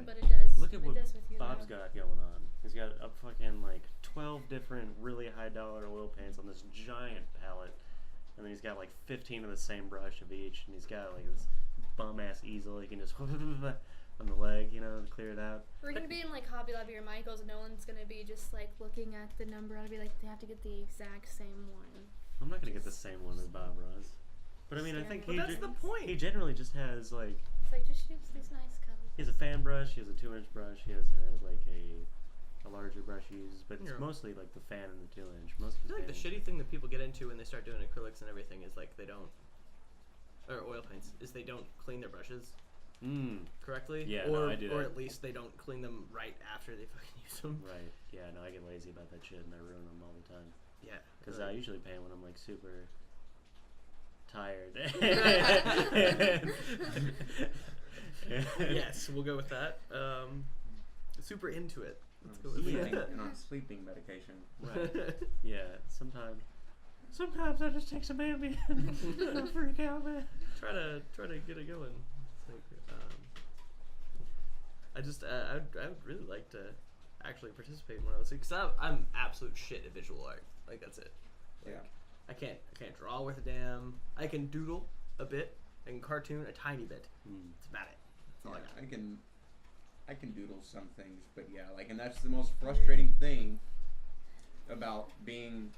Right. but it does. Look at it what does with you, Bob's though. got going on. He's got a fucking like 12 different really high dollar oil paints on this giant palette, and then he's got like 15 of the same brush of each, and he's got like this bum ass easel he can just on the leg, you know, to clear it out. We're gonna be in like Hobby Lobby or Michael's, and no one's gonna be just like looking at the number. I'll be like, they have to get the exact same one. I'm not gonna get the same one that Bob runs, but I mean, I think But that's the point. he generally just has like It's like just use these nice colors. he has a fan brush, he has a 2-inch brush, he has like a larger brush he uses, but it's Yeah. mostly like the fan and the 2-inch. Most I feel like the shitty thing that people get into when they start doing acrylics and everything is like they don't, or oil paints, is they don't clean their brushes correctly. Yeah, or, no, I do Or that. at least they don't clean them right after they fucking use them. Right. Yeah. No, I get lazy about that shit and I ruin them all the time. Yeah. Because I usually paint when I'm like super tired. Yes, we'll go with that. Super into it. Let's go with Sleeping, that. and on sleeping medication. Right. Yeah. Sometimes I just take some Ambien and freak out, man. try to get it going. It's like, I'd really like to actually participate in one of those because I'm absolute shit at visual art. Like that's it. Like, Yeah. I can't draw worth a damn. I can doodle a bit. I can cartoon a tiny bit. That's about it. That's all I got. I can doodle some things, but yeah, like, and that's the most frustrating thing about being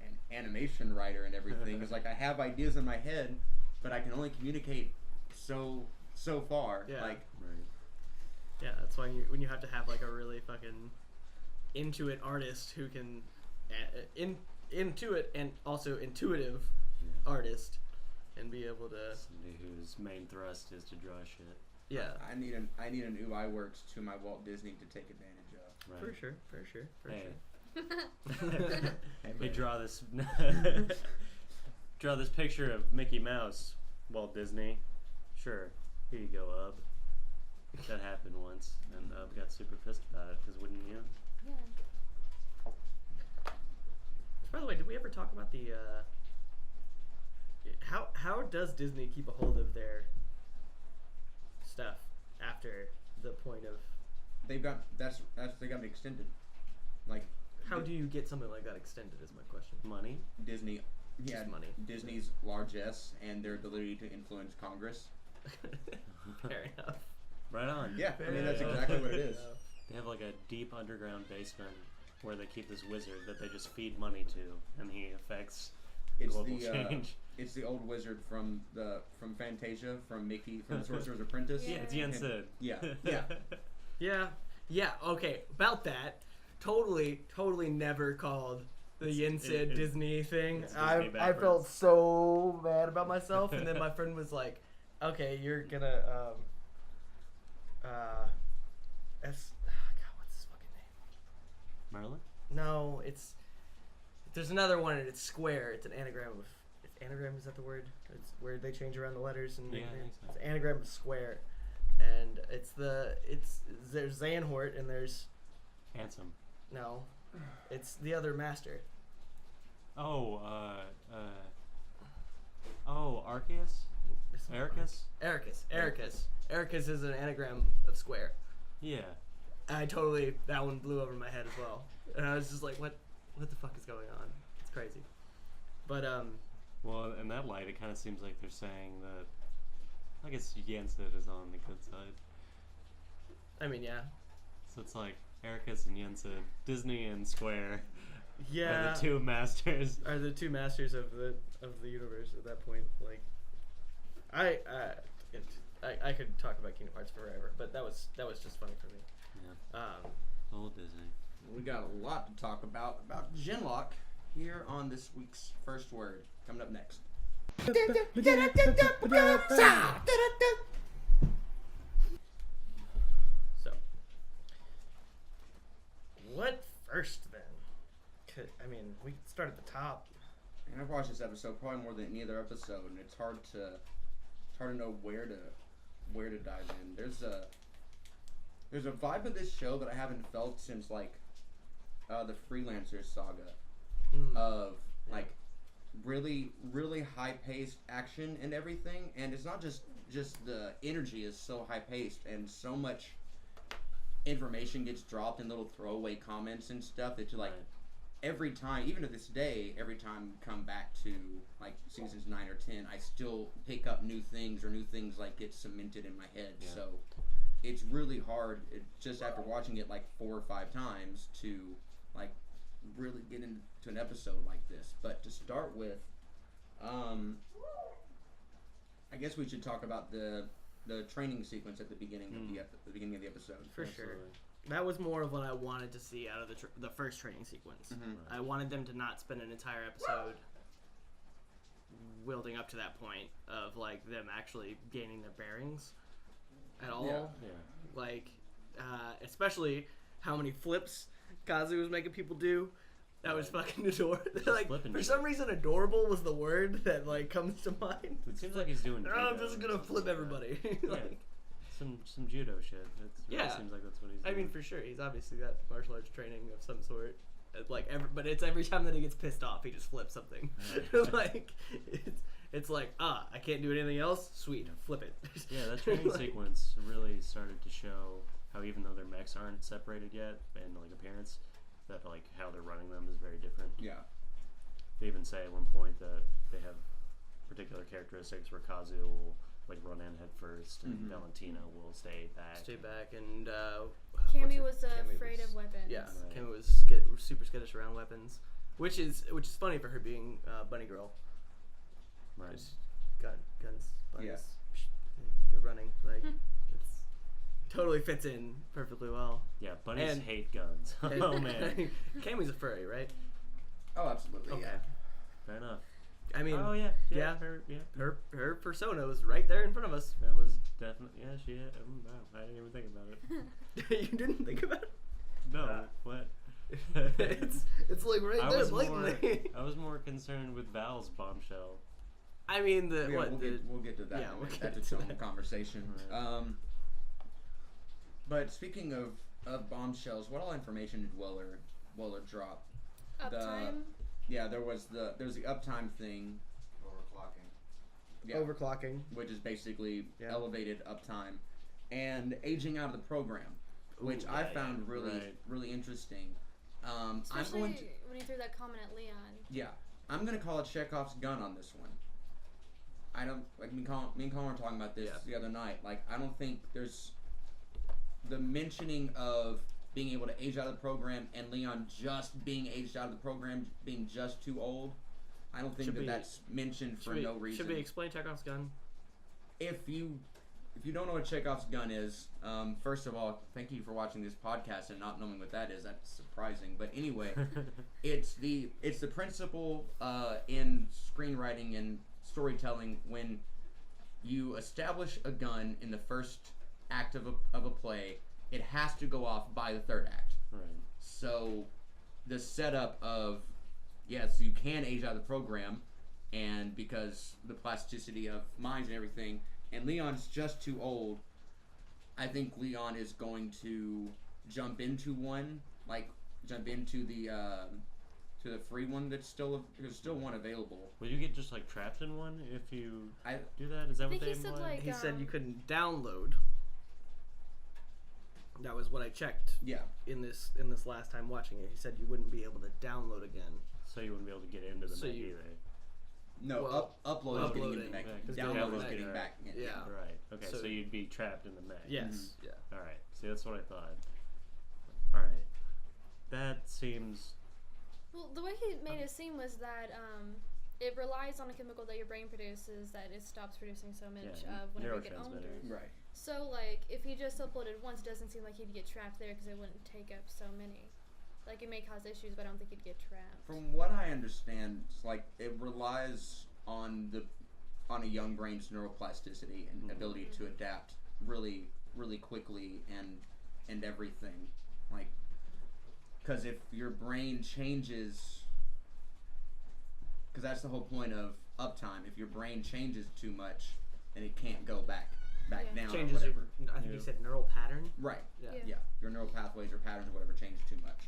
an animation writer and everything is like I have ideas in my head, but I can only communicate so far. Yeah. Like, Right. Yeah, that's why when you have to have like a really fucking into it artist who can into it and also intuitive artist and be able to Somebody whose main thrust is to draw shit. yeah. I need an UI Works to my Walt Disney to take advantage of. Right. For sure. Hey. Hey, Hey, buddy. draw this picture of Mickey Mouse, Walt Disney. Sure, here you go, Ub. That happened once, and Ub got super pissed about it, because wouldn't you? Yeah. By the way, did we ever talk about the how does Disney keep a hold of their stuff after the point of They got me extended. Like, how do you get something like that extended is my question. Money? Disney, yeah, Just money. Disney's largesse and their ability to influence Congress. Fair enough. Right on. Yeah, I mean that's Fair exactly what it is. enough. They have like a deep underground basement where they keep this wizard that they just feed money to, and he affects It's global the change. it's the old wizard from Fantasia, from Mickey, from the Sorcerer's Apprentice. Yeah, it's Yen And- Sid. yeah. Yeah, okay, about that. Totally never called the Yin Sid Disney thing. it's Disney I felt backwards. so bad about myself, and then my friend was like, okay, you're gonna, God, what's his fucking name? Merlin? No, there's another one, and it's square. It's an anagram of, anagram, is that the word? It's where they change around the letters and Yeah, make I think so. it's an anagram of square. And there's Zanhort and there's, Handsome. no, it's the other master. Oh, Arceus? Ericus? Ericus is an anagram of square. Yeah. That one blew over my head as well. And I was just like, what the fuck is going on? It's crazy. But, Well, in that light, it kind of seems like they're saying that, I guess Yen Sid is on the good side. I mean, yeah. So it's like Ericus and Yen Sid, Disney and Square Yeah. are the two masters. Are the two masters of the universe at that point. Like, I could talk about Kingdom Hearts forever, but that was just funny for me. Yeah. Old Disney. We got a lot to talk about Genlock here on this week's First Word. Coming up next. So, what first then? I mean, we could start at the top. And I've watched this episode probably more than any other episode, and it's hard to know where to dive in. There's a vibe of this show that I haven't felt since like the Freelancer saga of like really high paced action and everything, and it's not just the energy is so high paced and so much information gets dropped in little throwaway comments and stuff that you like. Right. Every time, even to this day, every time we come back to like seasons 9 or 10, I still pick up new things or new things like get cemented in my head. Yeah. So it's really hard, just after watching it like 4 or 5 times, to like really get into an episode like this. But to start with, I guess we should talk about the training sequence at the beginning of the beginning of the episode. For Absolutely. sure. That was more of what I wanted to see out of the first training sequence. Mhm. Right. I wanted them to not spend an entire episode building up to that point of like them actually gaining their bearings at all. Yeah. Yeah. Like, especially how many flips Kazu was making people do. That was Right. fucking adorable. Like, Flipping for shit. some reason, adorable was the word that like comes to mind. It seems like he's doing. Oh, I'm judo just or gonna something flip like everybody. that. Like, Yeah. Some judo shit. Really Yeah. seems like that's what he's I doing. mean, for sure, he's obviously got martial arts training of some sort. Like, but it's every time that he gets pissed off, he just flips something. Right. Like, it's like, I can't do anything else. Sweet, flip it. Yeah, that training sequence really started to show how even though their mechs aren't separated yet and like appearance, that like how they're running them is very different. Yeah. They even say at one point that they have particular characteristics where Kazu will like run in head first and Mhm. Valentina will stay back. Stay back and. Cammie what's was her- Cammie afraid was- of weapons. Yeah, Right. Cammie was super skittish around weapons, which is funny for her being bunny girl. Right. Just guns, bunnies, Yeah. good running. Like it's totally fits in perfectly well. Yeah, bunnies And- hate guns. And- Oh man. Cammie's a furry, right? Oh, absolutely. Okay. Yeah. Fair enough. I mean, Oh yeah. yeah. Her, her persona was right there in front of us. that was definitely she. Wow, I didn't even think about it. You didn't think about it? No, what? It's like right I there, was blatantly. I was more concerned with Val's bombshell. I mean, Yeah, we'll get to that. yeah, in a we'll minute. get That's to its own that. conversation. Right. But speaking of bombshells, what all information did Weller drop? Uptime. Yeah, there's the uptime thing. Overclocking. Yeah, Overclocking. which is basically Yeah. elevated uptime, and aging out of the program, which Ooh, I yeah, found yeah, really right. really interesting. I'm Especially going to when you threw that comment at Leon. I'm gonna call it Chekhov's gun on this one. I don't like me and Colin were talking about this Yeah. the other night. Like I don't think there's the mentioning of being able to age out of the program and Leon just being aged out of the program, being just too old. I don't think Should we- that's mentioned for no reason. Should we explain Chekhov's gun? If you don't know what Chekhov's gun is, first of all, thank you for watching this podcast and not knowing what that is. That's surprising. But anyway, it's the principle in screenwriting and storytelling when you establish a gun in the first act of a play, it has to go off by the third act. Right. So the setup of yes, you can age out of the program, and because the plasticity of minds and everything, and Leon's just too old, I think Leon is going to jump into the free one there's still one available. Will you get just like trapped in one if you I do that? Is that I what think they he said, imply? like, He said you Um, couldn't download. That was what I checked yeah. in this last time watching it. He said you wouldn't be able to download again. So you wouldn't be able to get into the So mech you- either. No, Well, upload is getting into the uploading. mech. Right, 'cause Download is download, getting right. back in. Yeah. Right. Okay. So- So you'd be trapped in the mech. Yes. Yeah. All right. See, that's what I thought. All right. That seems. Well, the way he made it seem was that it relies on a chemical that your brain produces that it stops producing so much Yeah, of whenever you get older. neurotransmitters. Right. So, like, if he just uploaded once, it doesn't seem like he'd get trapped there because it wouldn't take up so many. Like, it may cause issues, but I don't think he'd get trapped. From what I understand, it's like it relies on a young brain's neuroplasticity and Mhm. ability to adapt really, really quickly and everything. Like, because if your brain changes, because that's the whole point of uptime. If your brain changes too much, then it can't go back Yeah. down Changes or your, whatever. I think Yeah. he said neural pattern. Right. Yeah. Yeah. Yeah. Your neural pathways or patterns or whatever changes too much.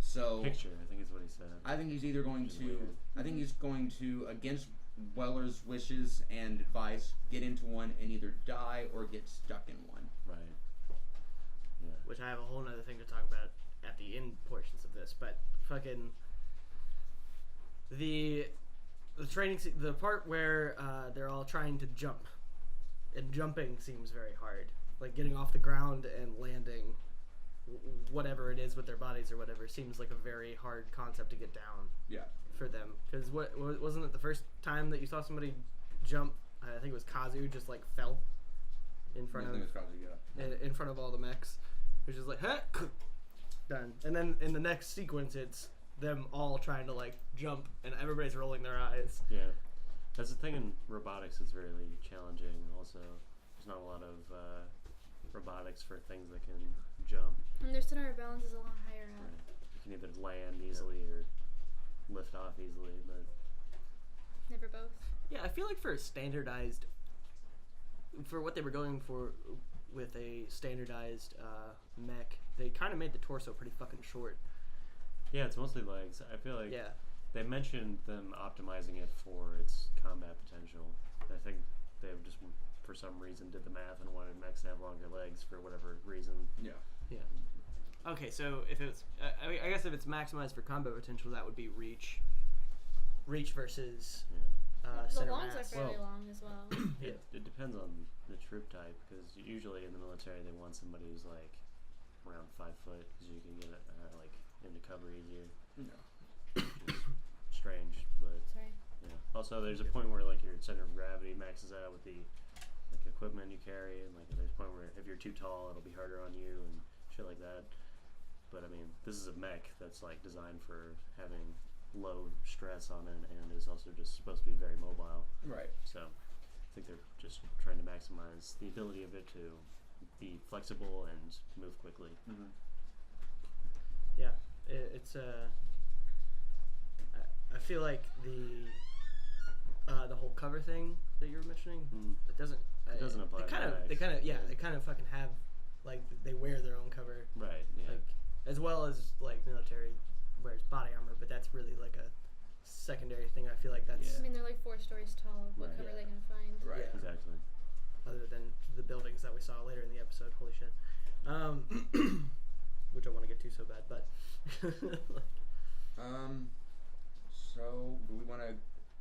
So Picture, I think is what he said. I think he's either going Which is to, weird. I think he's going to, against Weller's wishes and advice, get into one and either die or get stuck in one. Right. Yeah. Which which I have a whole nother thing to talk about at the end portions of this, but fucking the training, the part where they're all trying to jump, and jumping seems very hard. Like getting off the ground and landing, whatever it is with their bodies or whatever, seems like a very hard concept to get down. Yeah. For them, because wasn't it the first time that you saw somebody jump? I think it was Kazu just like fell in front of in front of all the mechs. It was just like, huh? Done. And then in the next sequence, it's them all trying to like jump, and everybody's rolling their eyes. Yeah, that's the thing in robotics. It's really challenging. Also, there's not a lot of robotics for things that can jump. And their center of balance is a lot higher up. Right. You can either land easily or lift off easily, but Never both. Yeah, I feel like for what they were going for with a standardized mech, they kind of made the torso pretty fucking short. yeah, it's mostly legs. I feel like Yeah. they mentioned them optimizing it for its combat potential. I think they just, for some reason, did the math and wanted mechs to have longer legs for whatever reason. Yeah. Yeah. Okay, so if it's, I guess if it's maximized for combat potential, that would be reach versus The center longs are mass. fairly long as well. Yeah. It depends on the troop type, because usually in the military they want somebody who's like around 5 foot, because you can get like into cover easier. Yeah. Which is strange, but Sorry. yeah. Also, there's a point where like your center of gravity maxes out with the like equipment you carry, and like there's a point where if you're too tall, it'll be harder on you and shit like that. But I mean, this is a mech that's like designed for having low stress on it, and is also just supposed to be very mobile. Right. So I think they're just trying to maximize the ability of it to be flexible and move quickly. Mm-hmm. Yeah, it's I feel like the whole cover thing that you were mentioning, it doesn't apply to They mechs. kind of Yeah. they kind of fucking have like they wear their own cover, Right. Yeah. like as well as like military wears body armor, but that's really like a secondary thing. I feel like that's I mean, they're like 4 stories tall. What Right. cover are they gonna find? Right. Yeah. Exactly. other than the buildings that we saw later in the episode. Holy shit. Which I want to get to so bad, but So do we want to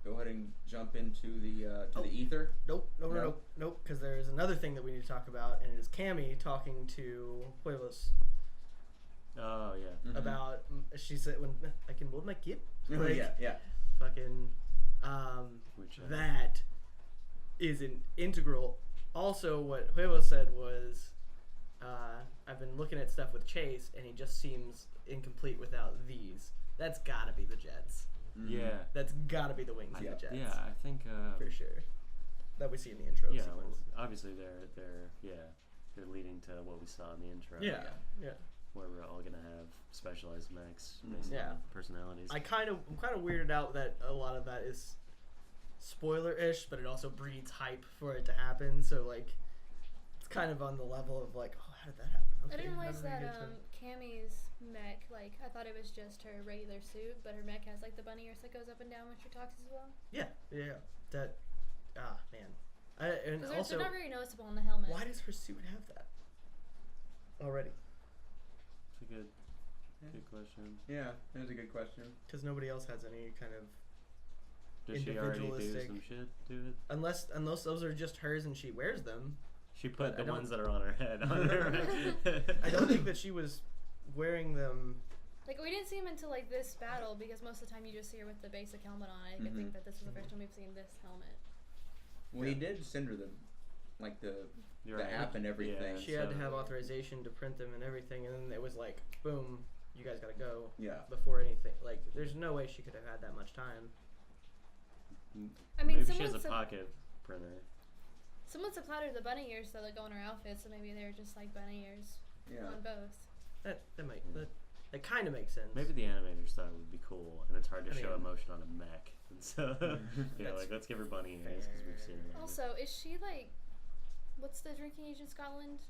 go ahead and jump into the Oh. the ether? nope, No? because there's another thing that we need to talk about, and it is Cammie talking to Huevos Oh yeah. Mhm. about. She said, "When I can hold my kid." Oh, Like, yeah. fucking. Which That is an integral. Also, what Huevo said was, I've been looking at stuff with Chase, and he just seems incomplete without these. That's gotta be the jets. Mhm. Yeah. That's gotta be the wings I, of the jets. yeah, I think For sure. That we see in the intro yeah, sequence. well, obviously they're leading to what we saw in the intro. Yeah. Where we're all gonna have specialized mechs based Yeah. on personalities. I'm kind of weirded out that a lot of that is spoiler-ish, but it also breeds hype for it to happen. So like, it's kind of on the level of like, oh, how did that happen? I didn't how realize did we that get to- Cammie's mech, like, I thought it was just her regular suit, but her mech has like the bunny ears that goes up and down when she talks as well. Yeah. That. Man. And Because also, they're not very noticeable on the helmet. why does her suit have that already? It's a good question. Yeah, that was a good question. Because nobody else has any kind of, Does she already do Individualistic. some shit to it? unless those are just hers and she wears them. She put I the don't- ones that are on her head on her. I don't think that she was wearing them. Like, we didn't see him until like this battle because most of the time you just see her with the basic helmet on. I Mhm. think that this was the first time we've seen this helmet. Well, he did send her the You're the right. app and everything. Yeah, She had to so- have authorization to print them and everything, and then it was like, boom, you guys gotta go Yeah. before anything. Like, there's no way she could have had that much time. I mean, Maybe she has someone a said- pocket printer. Someone supplied her the bunny ears so that go on her outfit, so maybe they're just like bunny ears Yeah. on both. That kind of makes sense. Maybe the animators thought it would be cool, and it's hard to I show mean- emotion on a mech. And so, That's like, let's give her bunny ears because we've seen it. Also, is she like, what's the drinking age in Scotland?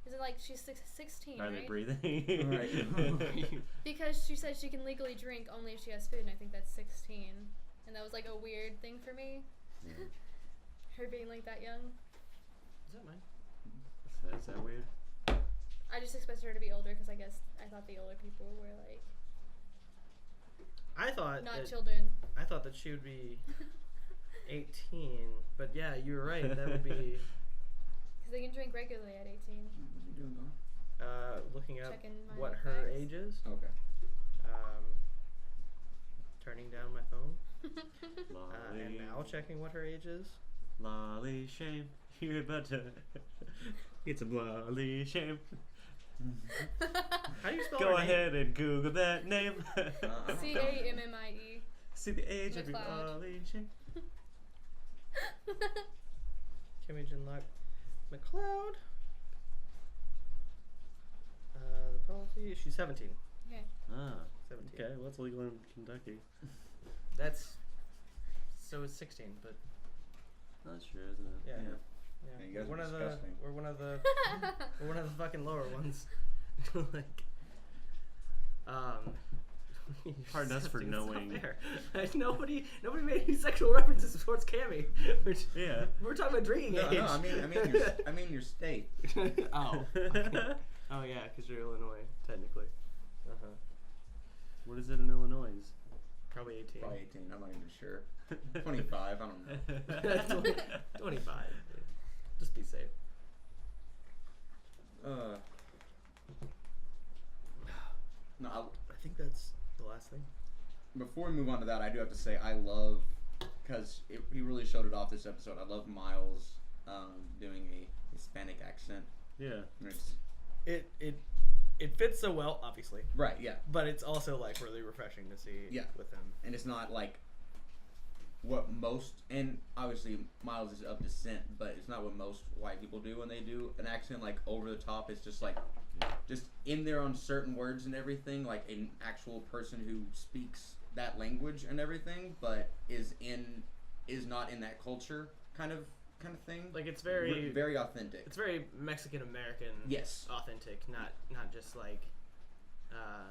Is it like she's 16, Are right? they breathing? Right. Because she said she can legally drink only if she has food, and I think that's 16. And that was like a weird thing for me. Yeah. Her being like that young. Is that mine? Is that weird? I just expected her to be older because I guess I thought the older people were like I thought not that, children. I thought that she would be 18, but yeah, you were right. That would be Because they can drink regularly at 18. What are you doing, Don? looking up Checking my what her facts. age is. Okay. Turning down my phone. Lolly, And now checking what her age is. lolly shame. You're about to. It's a lolly shame. How do you spell Go her name? ahead and Google that name. CAMMIE. See the age of your McLeod. lolly shame. Cammie Lock McLeod. The penalty. She's 17. Okay. Ah, 17. okay. What's legal in Kentucky? That's so is 16, but That's true, isn't it? yeah. Yeah, Yeah. you guys We're are disgusting. we're one of the we're one of the fucking lower ones. Like Pardon us for disgusting. It's not knowing. fair. Nobody made any sexual references towards Cammie. Yeah. We're talking about drinking No, age. no, I mean your state. Oh. Okay. Oh yeah, because you're Illinois, technically. What is it in Illinois? Probably 18. Probably 18. I'm not even sure. 25. I don't know. 25. Just be safe. No. I think that's the last thing. Before we move on to that, I do have to say I love, because he really showed it off this episode. I love Miles doing a Hispanic accent. Yeah. It's, It fits so well, obviously, right. Yeah. but it's also like really refreshing to see Yeah. with him. And it's not like what most, and obviously Miles is of descent, but it's not what most white people do when they do an accent like over the top. It's just like just in there on certain words and everything, like an actual person who speaks that language and everything, but is not in that culture kind of thing. Like it's very very authentic. It's very Mexican American. Yes. Authentic, not just like.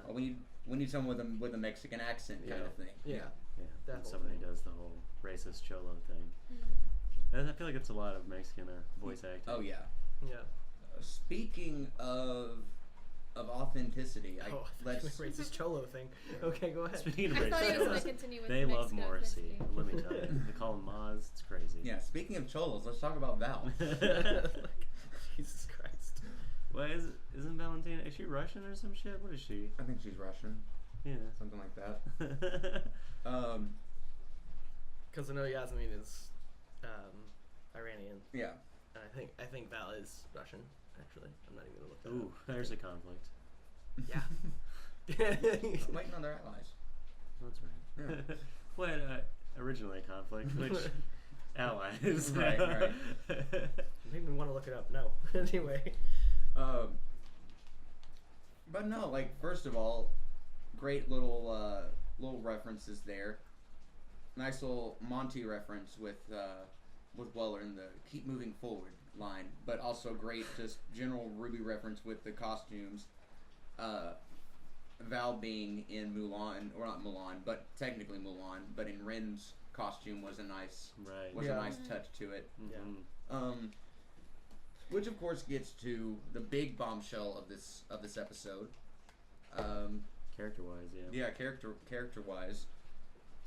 We need someone with a Mexican accent kind Yeah. of thing. Yeah. Yeah. That And whole somebody thing. does the whole racist cholo thing. And I feel like it's a lot of Mexican voice acting. Oh yeah. Yeah. Speaking of authenticity, let's racist cholo thing. Okay, go ahead. Speaking of I thought he was racist going to cholos, continue with they the love Mexican Morrissey. ethnicity. Let me tell you. They call him Maz. It's crazy. yeah. Speaking of cholos, let's talk about Val. Jesus Christ. Well, isn't Valentina? Is she Russian or some shit? What is she? I think she's Russian, Yeah. something like that. Because I know Yasmin is Iranian, Yeah. and I think Val is Russian. Actually, I'm not even gonna look that Ooh, there's a conflict. Yeah. I'm waiting on their allies. That's right. Yeah. What originally a conflict? Which allies? Right. Made me want to look it up. No. Anyway. But no, like first of all, great little references there. Nice little Monty reference with Weller in the "keep moving forward" line, but also great just general Ruby reference with the costumes. Val being in Mulan, or not Mulan, but technically Mulan, but in Ren's costume was a nice Right. a nice touch to it. Mhm. Which of course gets to the big bombshell of this episode. Character-wise, yeah. Yeah, character wise,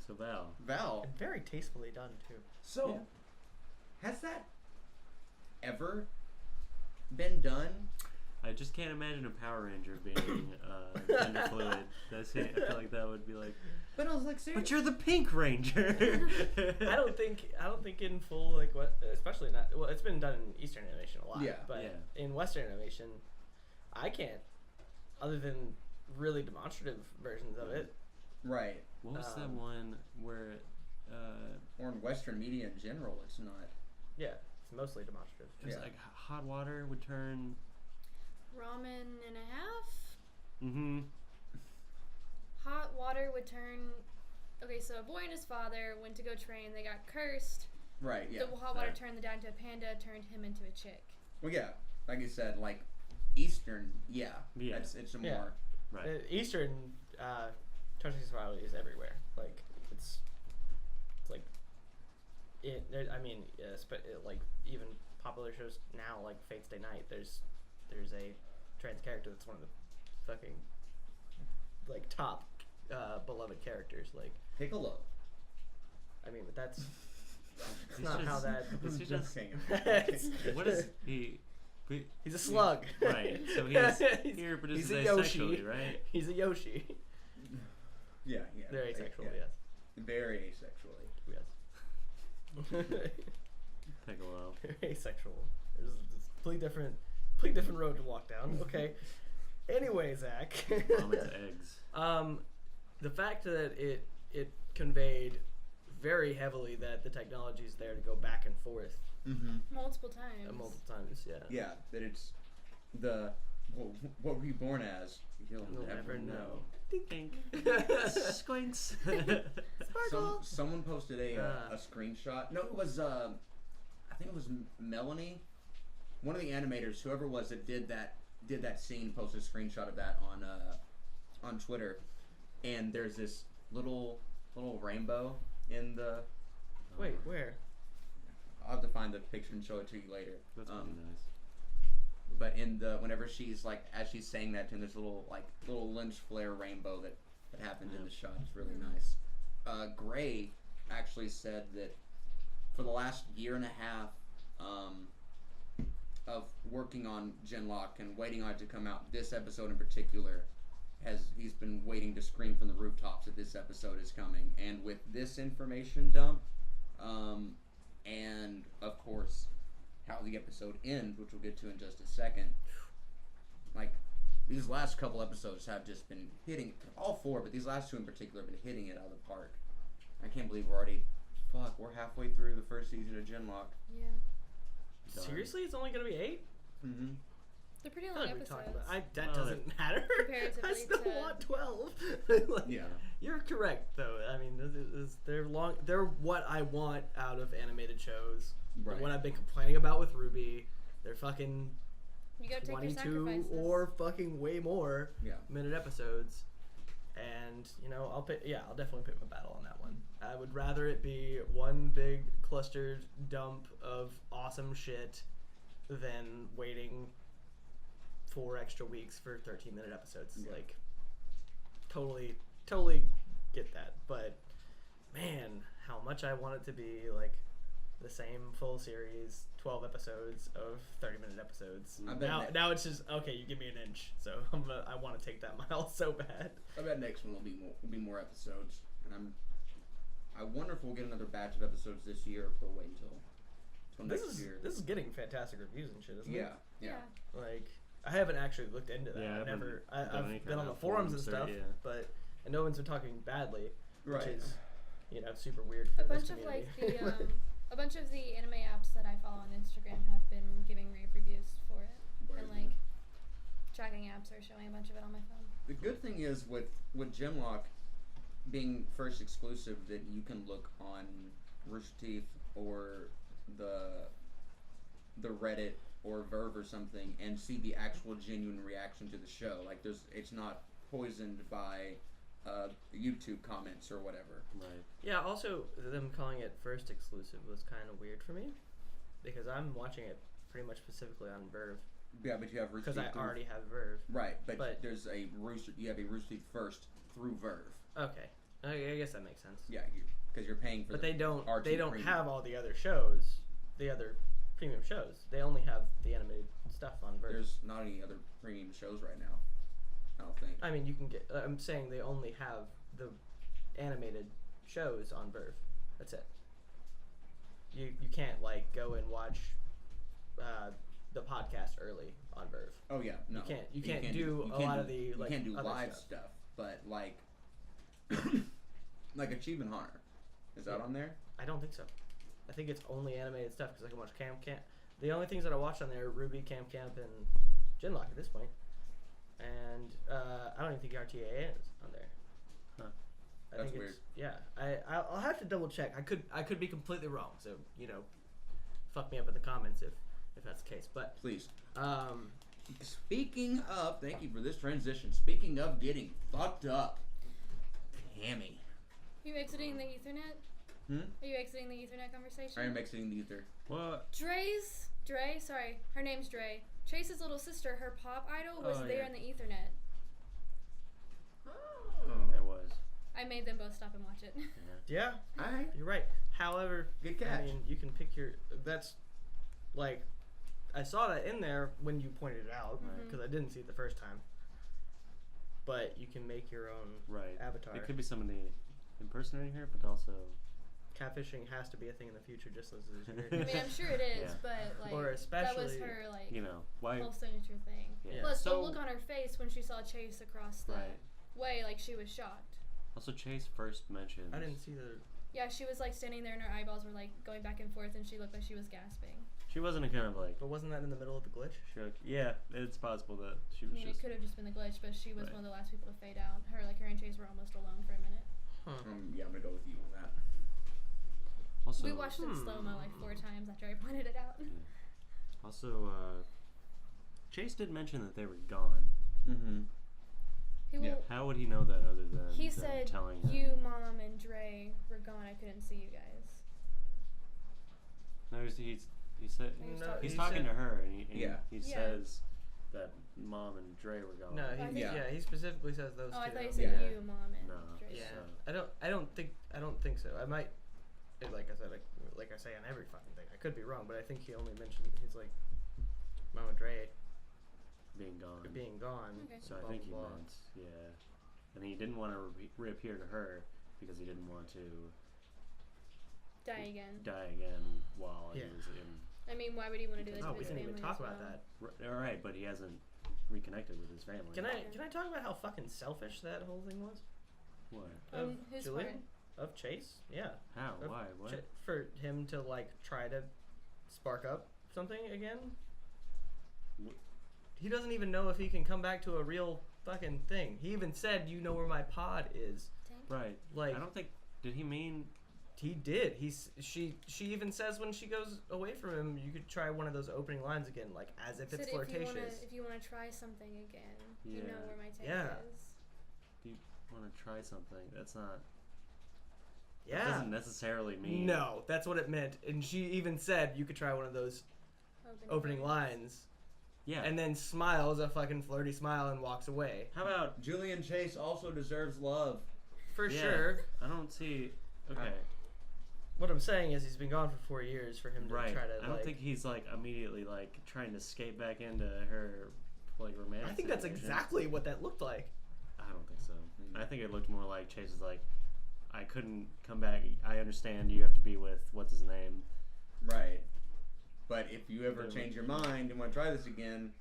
So Val. And very tastefully done too. So, has that ever been done? I just can't imagine a Power Ranger being gender fluid. I feel like that would be like. But I was like, seriously. But you're the Pink Ranger. I don't think in full like what, especially not. Well, it's been done in Eastern animation a lot. Yeah. But Yeah. in Western animation, I can't, other than really demonstrative versions of it. Right. What was that one where? Or in Western media in general, it's not. Yeah, it's mostly demonstrative. It was Yeah. like hot water would turn. Ramen and a half. Mm-hmm. Hot water would turn. Okay, so a boy and his father went to go train. They got cursed. Right. Yeah. The hot water Right. turned the dad into a panda, turned him into a chick. Well, yeah. Like you said, like Eastern. Yeah. Yeah. It's a Yeah. more. Right. Eastern touching sexuality is everywhere. Like it's like it. I mean, like even popular shows now, like Fate's Day Night. There's a trans character that's one of the fucking like top beloved characters. Like, Piccolo. I mean, but that's He's not how just- that. Is he just? It's- What is he? He's a slug. Right. So he's He's- he reproduces he's a Yoshi. asexually, right? He's a Yoshi. Yeah. They're asexual, yeah. yes. Very asexually. Yes. Piccolo. Very asexual. There's a complete different road to walk down. Okay. Anyway, Zach. Vomits eggs. The fact that it conveyed very heavily that the technology is there to go back and forth Mm-hmm. Multiple times. multiple times. Yeah. Yeah, that it's the what we're born as. You'll You'll never never know. Dink. Squints. Sparkle. Someone posted a Ah. screenshot. No, it was I think it was Melanie, one of the animators, whoever it was that did that scene, posted a screenshot of that on Twitter, and there's this little rainbow in the. Wait, where? I'll have to find the picture and show it to you later. That's really nice. But in the whenever she's like as she's saying that to him, there's a little lens flare rainbow that happens in the shot. It's really nice. Gray actually said that for the last year and a half of working on Genlock and waiting on it to come out, this episode in particular he's been waiting to scream from the rooftops that this episode is coming. And with this information dump, and of course how the episode ends, which we'll get to in just a second, like these last couple episodes have just been hitting, all four, but these last two in particular have been hitting it out of the park. I can't believe we're halfway through the first season of Genlock. Yeah. Done. Seriously, it's only gonna be 8? Mm-hmm. They're pretty I long feel like we episodes. talked about. That Well, doesn't matter. Comparatively I still to- want 12. Like, Yeah. You're correct, though. I mean, they're long. They're what I want out of animated shows. Right. What I've been complaining about with Ruby. They're fucking You gotta take your 22 sacrifices. or fucking way more Yeah. minute episodes. And I'll definitely pick my battle on that one. I would rather it be one big clustered dump of awesome shit than waiting 4 extra weeks for 13-minute episodes. Yeah. Like, totally get that. But man, how much I want it to be like the same full series, 12 episodes of 30-minute episodes. I bet Now it's just okay. You give me an inch, so I want to take that mile so bad. I bet next one will be more episodes, and I wonder if we'll get another batch of episodes this year, or if we'll wait until next year. This is getting fantastic reviews and shit, isn't it? Yeah. Like, I haven't actually looked into that. Yeah, I I've haven't never. done any I've been kind on the of forums and forums or- stuff, yeah. but no one's been talking badly, Right. which is super weird for A this bunch of community. like the a bunch of the anime apps that I follow on Instagram have been giving rave reviews for it, and like tracking apps are showing a bunch of it on my phone. The good thing is with Gemlock being first exclusive, that you can look on Rooster Teeth or the Reddit or Verve or something and see the actual genuine reaction to the show. Like it's not poisoned by YouTube comments or whatever. Right. Yeah. Also, them calling it first exclusive was kind of weird for me because I'm watching it pretty much specifically on Verve Yeah, but you have Rooster because Teeth I through- already have Verve. right, but but- you have a Rooster Teeth first through Verve. Okay. I guess that makes sense. Yeah, because you're paying for. But the they don't. RT They don't premium. have all the other shows, the other premium shows. They only have the animated stuff on Verve. There's not any other premium shows right now. I don't think. I mean, you can get. I'm saying they only have the animated shows on Verve. That's it. You can't like go and watch the podcast early on Verve. Oh yeah, no. You can't do a lot of the like you can't do other live stuff. stuff, but like like Achievement Hunter, is that Yeah. on there? I don't think so. I think it's only animated stuff because I can watch Camp. The only things that I watch on there are Ruby, Camp, and Genlock at this point. And I don't even think RTA is on there. Huh. I That's think weird. It's, yeah, I'll have to double check. I could be completely wrong. So fuck me up in the comments if that's the case. But Please. um, Speaking of, thank you for this transition. Speaking of getting fucked up, Cammie. Are you exiting the Ethernet? Are you exiting the Ethernet conversation? I am exiting the ether. What? Dre, sorry, her name's Dre. Chase's little sister, her pop idol, was Oh, there yeah. in the Ethernet. Oh. It was. I made them both stop and watch it. Yeah, Alright. you're right. However, Good catch. I mean, you can pick your. That's like, I saw that in there when you pointed it out Mhm. because I didn't see it the first time. But you can make your own Right. avatar. It could be somebody impersonating her, but also. Catfishing has to be a thing in the future, just as it is here. I mean, I'm sure it is, Yeah. but like Or that was especially, her like You know, why? whole signature thing. Yeah. Plus, the So- look on her face when she saw Chase across the Right. way, like she was shocked. Also, Chase first mentioned. I didn't see the. Yeah, she was like standing there and her eyeballs were like going back and forth, and she looked like she was gasping. She wasn't a kind of like. But wasn't that in the middle of the glitch? Shook. Yeah, it's possible that she I was mean, just. it could have just been the glitch, but she was Right. one of the last people to fade out. Her and Chase were almost alone for a minute. Yeah, I'm gonna go with you on that. Also, We watched it in slow mo like 4 times after I pointed it out. Also, Chase did mention that they were gone. Mm-hmm. He Yeah. will. How would he know that other than He them said, telling him? "You, Mom, and Dre were gone. I couldn't see you guys." No, he said No, he's he talking said- to her, and he Yeah. he Yeah. says that Mom and Dre were gone. No, I he, think- yeah, he specifically says those Oh, two. I thought you said Yeah. you, Mom, and No. Dre. Yeah, So- I don't think so. I might, like I said, like I say on every fucking thing. I could be wrong, but I think he only mentioned he's like, Mama Dre being gone. being gone. Okay. So I blah, think he blah, blah. meant, yeah. And he didn't want to reappear to her because he didn't want to Die again. die again while Yeah. he was in. I mean, why would he want to do that Oh, to we his didn't family even talk as about well? that. All right, but he hasn't reconnected with his family. Can I talk about how fucking selfish that whole thing was? What? Of His Julian? part. Of Chase? Yeah. How? Of Why? What? For him to like try to spark up something again. Wh- He doesn't even know if he can come back to a real fucking thing. He even said, "You know where my pod is." Dang. Right. Like I don't think. Did he mean? he did. She even says when she goes away from him, you could try one of those opening lines again, like as if it's Said flirtatious. if you wanna try something again, you know Yeah. where my tank Yeah. is. Want to try something? That's not. That Yeah. doesn't necessarily mean. No, that's what it meant. And she even said you could try one of those opening lines, Yeah. and then smiles a fucking flirty smile and walks away. How about? Julian Chase also deserves love. For Yeah. sure. I don't see. Okay. What I'm saying is he's been gone for 4 years for him to Right. try to I don't like. think he's like immediately like trying to skate back into her like romantic. I think that's situation. exactly what that looked like. I don't think so. I think it looked more like Chase is like, I couldn't come back. I understand you have to be with what's his name. Right. But if you ever Yeah. change your mind and want to try this again,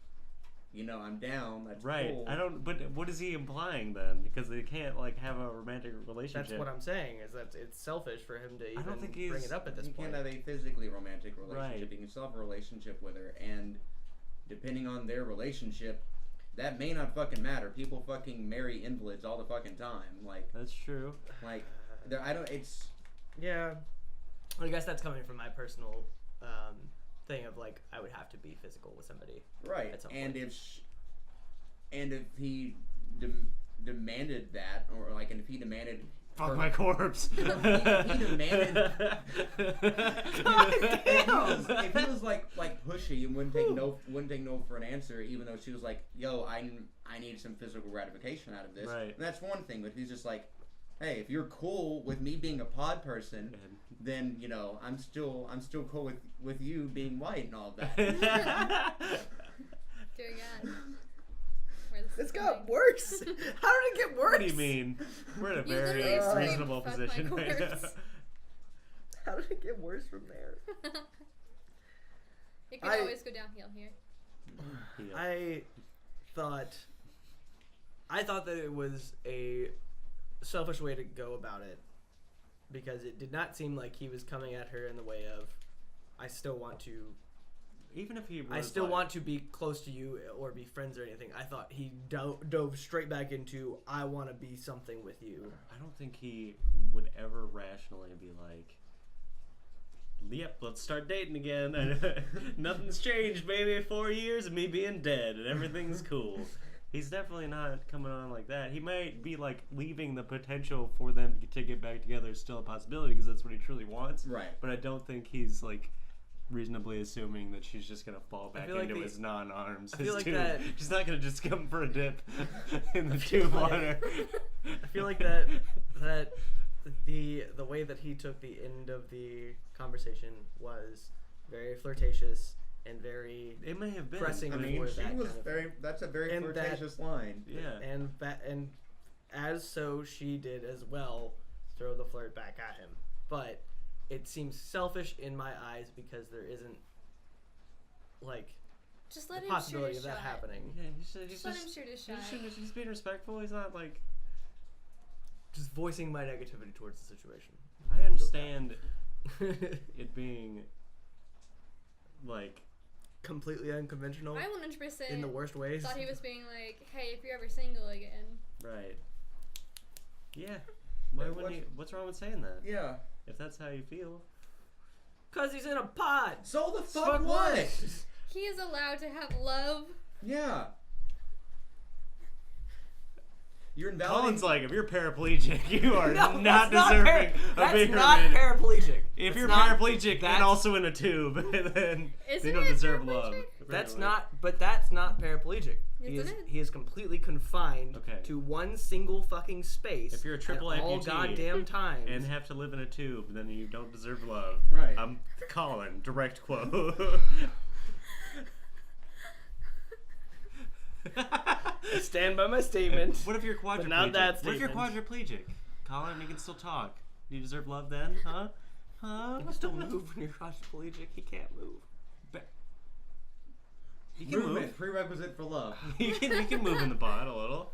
you know, I'm down. That's Right. cool. I don't. But what is he implying then? Because they can't like have a romantic relationship. That's what I'm saying. Is that it's selfish for him to even don't think bring he's- it up at this You point. can't have a physically romantic relationship. Right. You can still have a relationship with her, and depending on their relationship, that may not fucking matter. People fucking marry invalids all the fucking time. That's true. There, I don't. It's Yeah, I guess that's coming from my personal thing of like I would have to be physical with somebody. right. At some And point. if he demanded that, or like, and if he demanded. Fuck her- my corpse. He demanded. If he was like pushy and wouldn't take no for an answer, even though she was like, "Yo, I need some physical gratification out of this," Right. and that's one thing. But he's just like, "Hey, if you're cool with me being a pod person, then you know I'm still cool with you being white and all of that." Dear God. Where this This is got going. worse. How did it get worse? What do you mean? We're in a You very literally screamed, reasonable "Fuck my position right now. corpse." How did it get worse from there? It can I- always go downhill here. Yeah. I thought that it was a selfish way to go about it because it did not seem like he was coming at her in the way of I still want to Even if he was I still like, want to be close to you or be friends or anything. I thought he dove straight back into I want to be something with you. I don't think he would ever rationally be like, yep, let's start dating again. Nothing's changed, baby. 4 years of me being dead and everything's cool. He's definitely not coming on like that. He might be like leaving the potential for them to get back together is still a possibility because that's what he truly wants. Right. But I don't think he's like reasonably assuming that she's just gonna fall back feel like into the- his non-arms. I feel his like tube. that- She's not gonna just come for a dip in the tube water. I feel like that the way that he took the end of the conversation was very flirtatious and very It may have been. pressing I mean, for she that was kind of very. thing. That's a very And that- flirtatious line. Yeah. and as so she did as well throw the flirt back at him, but it seems selfish in my eyes because there isn't like Just the let him shoot possibility his of that shot. happening. Yeah, he's Just let him shoot his shot. He's being respectful. He's not like. Just voicing my negativity towards the situation. I understand it being like. Completely unconventional I 100% in the worst ways. thought he was being like, hey, if you're ever single again. Right. Yeah. Why Yeah, wouldn't you? What's wrong with saying that? Yeah. If that's how you feel. Cause he's in a pod. So the Fuck fuck what? He is allowed to have love. Yeah. You're Colin's invalidating. like, if you're paraplegic, you are No, not that's deserving of That's being not permitted. paraplegic. If That's you're not- paraplegic and that's- also in a tube, then Isn't you don't it deserve paraplegic? love. That's apparently. not. But that's not paraplegic. Isn't it? He is completely confined Okay. to one single fucking space. If you're a triple at all amputee goddamn times. and have to live in a tube, then you don't deserve love. Right. I'm Colin. Direct quote. I stand by my statement. What if you're quadriplegic? But not that What if you're statement. quadriplegic? Colin, you can still talk. Do you deserve love then? Huh? Huh? You can still move when you're quadriplegic. He can't move. He can Movement, move. prerequisite for love. You can move in the pod a little.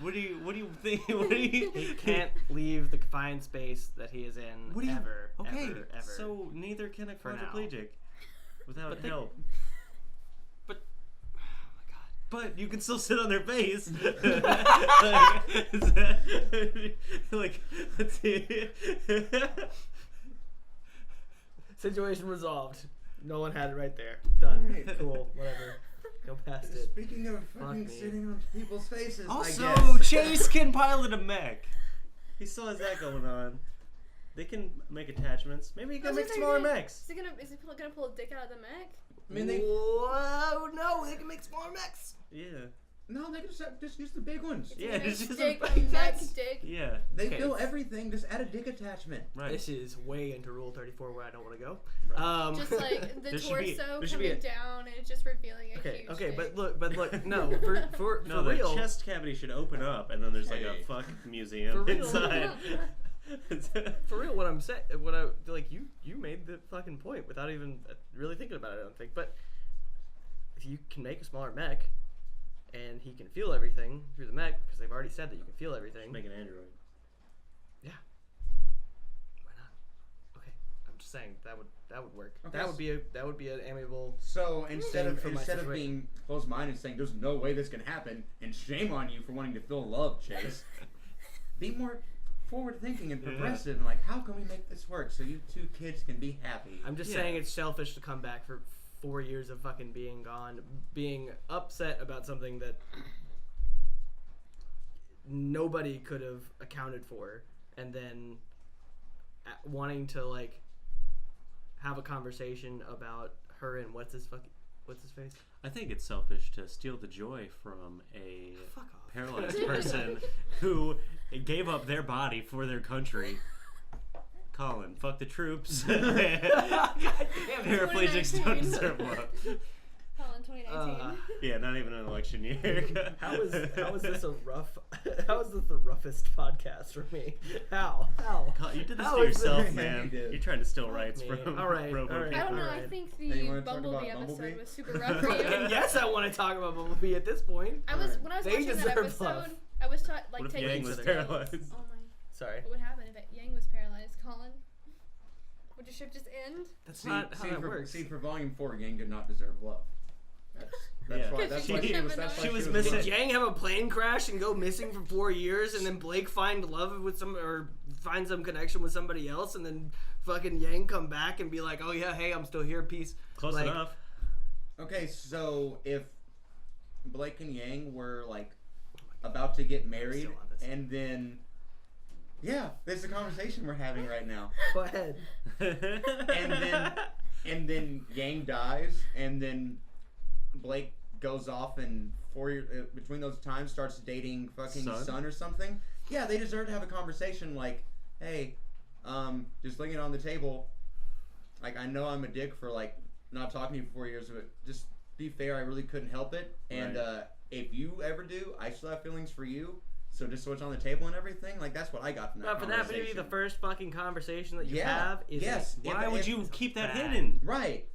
What do you think? What do you? He can't leave the confined space that he is in What do you? ever. Okay, Ever, ever. so neither can a For now. quadriplegic without But they- help. But oh my god. But you can still sit on their face. like, let's see. Situation resolved. Nolan had it right there. Done. Right. Cool. Whatever. Go past it. Speaking of fucking me. sitting on people's faces, I Also, guess. Chase can pilot a mech. He still has that going on. They can make attachments. Maybe he can make smaller mechs. Is he gonna pull a dick out of the mech? I mean, they Whoa, no, they can make smaller mechs. Yeah. no, they just use the big ones. It's Yeah, gonna it's make just dick, a- mech That's- dick. Yeah. They Okay. fill everything. Just add a dick attachment. Right. This is way into Rule 34 where I don't want to go. Right. Just like the There should be- torso there should be coming down and it's just revealing a Okay, huge okay, dick. but look, no, for No, for the real. chest cavity should open up, and then there's like Hey. a fuck museum For real. inside. For real, what I'm saying, what I like, you made the fucking point without even really thinking about it. I don't think, but if you can make a smaller mech, and he can feel everything through the mech, because they've already said that you can feel everything. Make an android. Yeah. Why not? Okay, I'm just saying that would work. Okay, That would be an amiable. So instead Thing of for my situation. being closed-minded, and saying there's no way this can happen, and shame on you for wanting to feel love, Chase, be more forward-thinking and Yeah. progressive, and like, how can we make this work so you two kids can be happy? I'm just Yeah. saying it's selfish to come back for 4 years of fucking being gone, being upset about something that nobody could have accounted for, and then wanting to like have a conversation about her and what's his face? I think it's selfish to steal the joy from a Fuck off. paralyzed person who gave up their body for their country. Colin, fuck the troops. Paraplegics don't 2019. deserve love. Colin 2019. Yeah, not even an election year. How is this a rough? How is this the roughest podcast for me? How? Colin, you did this How to is yourself, this- man. You did. You're trying to steal rights me. from All right, Robo all right. I don't know. I Alright. think Hey, you the wanna talk Bumblebee about episode Bumblebee? was super rough for Fucking you. yes, I want to talk about Bumblebee at this point. When I was They watching that deserve episode, love. I was like What if taking Yang was notes. paralyzed? Oh my! Sorry, What would happen if Yang was paralyzed, Colin? Would your ship just end? that's not how that works. For Volume 4, Yang did not deserve love. That's Yeah. why. That's why She she was. never That's why She was was missing- Did Yang have a plane crash and go missing for 4 years, and then Blake find love with or find some connection with somebody else, and then fucking Yang come back and be like, "Oh yeah, hey, I'm still here, peace." Close Like, enough. Okay, so if Blake and Yang were like about to get married, Still on this. and then there's a conversation we're having right now, Go ahead. and and then Yang dies, and then Blake goes off and between those times starts dating fucking Sun or something. Yeah, they deserve to have a conversation like, hey, just laying it on the table. Like, I know I'm a dick for like not talking to you for 4 years, but just be fair. I really couldn't help it, and if you ever do, I still have feelings for you. So just so it's on the table and everything, like that's what I got from that conversation. For that to be the first fucking conversation that you have is why would you keep that hidden? Right.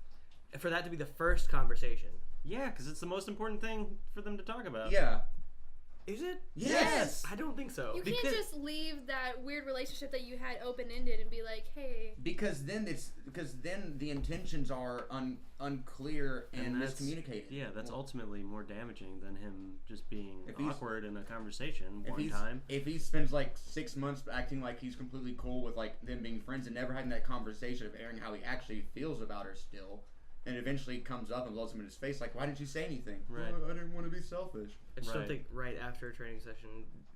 For that to be the first conversation. Yeah, because it's the most important thing for them to talk about. Yeah. Is it? Yes. I don't think so. You can't just leave that weird relationship that you had open-ended and be like, hey. Because then the intentions are unclear and miscommunicated. Yeah, that's ultimately more damaging than him just being awkward in a conversation one time. If he spends like 6 months acting like he's completely cool with like them being friends and never having that conversation of airing how he actually feels about her still, and eventually comes up and blows him in his face like, why didn't you say anything? Right. I didn't want to be selfish. I just don't think right after a training session,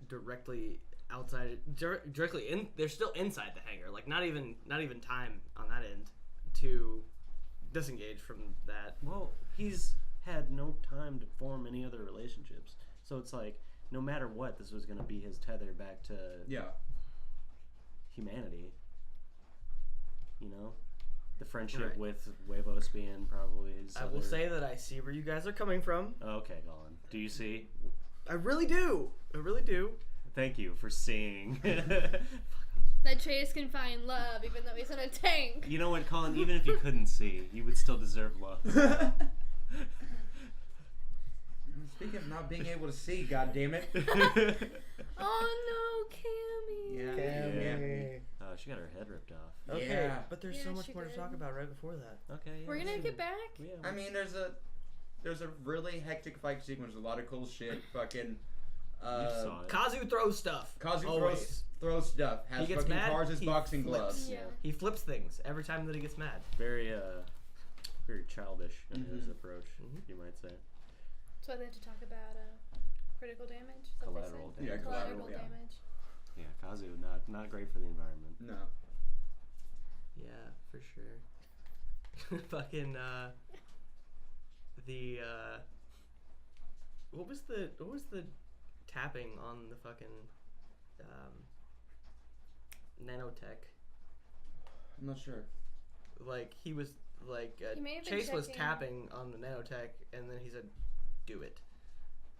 directly outside, directly in, they're still inside the hangar. Like not even time on that end to disengage from that. Well, he's had no time to form any other relationships, so it's like no matter what, this was going to be his tether back to humanity. You know. The friendship with Huevos being probably his I will say that I see where you guys are coming from. Okay, Colin. Do you see? I really do. I really do. Thank you for seeing. That Chase can find love even though he's in a tank. You know what, Colin? Even if you couldn't see, you would still deserve love. Speaking of not being able to see, goddammit. Oh no, Cammie. Yeah. Cammie. Oh, she got her head ripped off. Okay, Yeah. but there's so much more to talk about right before that. Okay. Yeah, We're gonna get back? Yeah, I mean, there's a really hectic fight sequence, a lot of cool shit. Fucking you saw it. Kazu throws stuff. Kazu Always. throws stuff. Has He gets fucking mad, cars as he boxing flips. gloves. Yeah. He flips things every time that he gets mad. Very childish in his approach, you might say. That's why they have to talk about critical damage. Is that what they Collateral said? damage. Yeah, Collateral yeah. damage. Yeah, Kazu not great for the environment. No. Yeah, for sure. Fucking what was the tapping on the fucking nanotech? I'm not sure. Like he was like He may have been Chase was checking- tapping on the nanotech and then he said do it.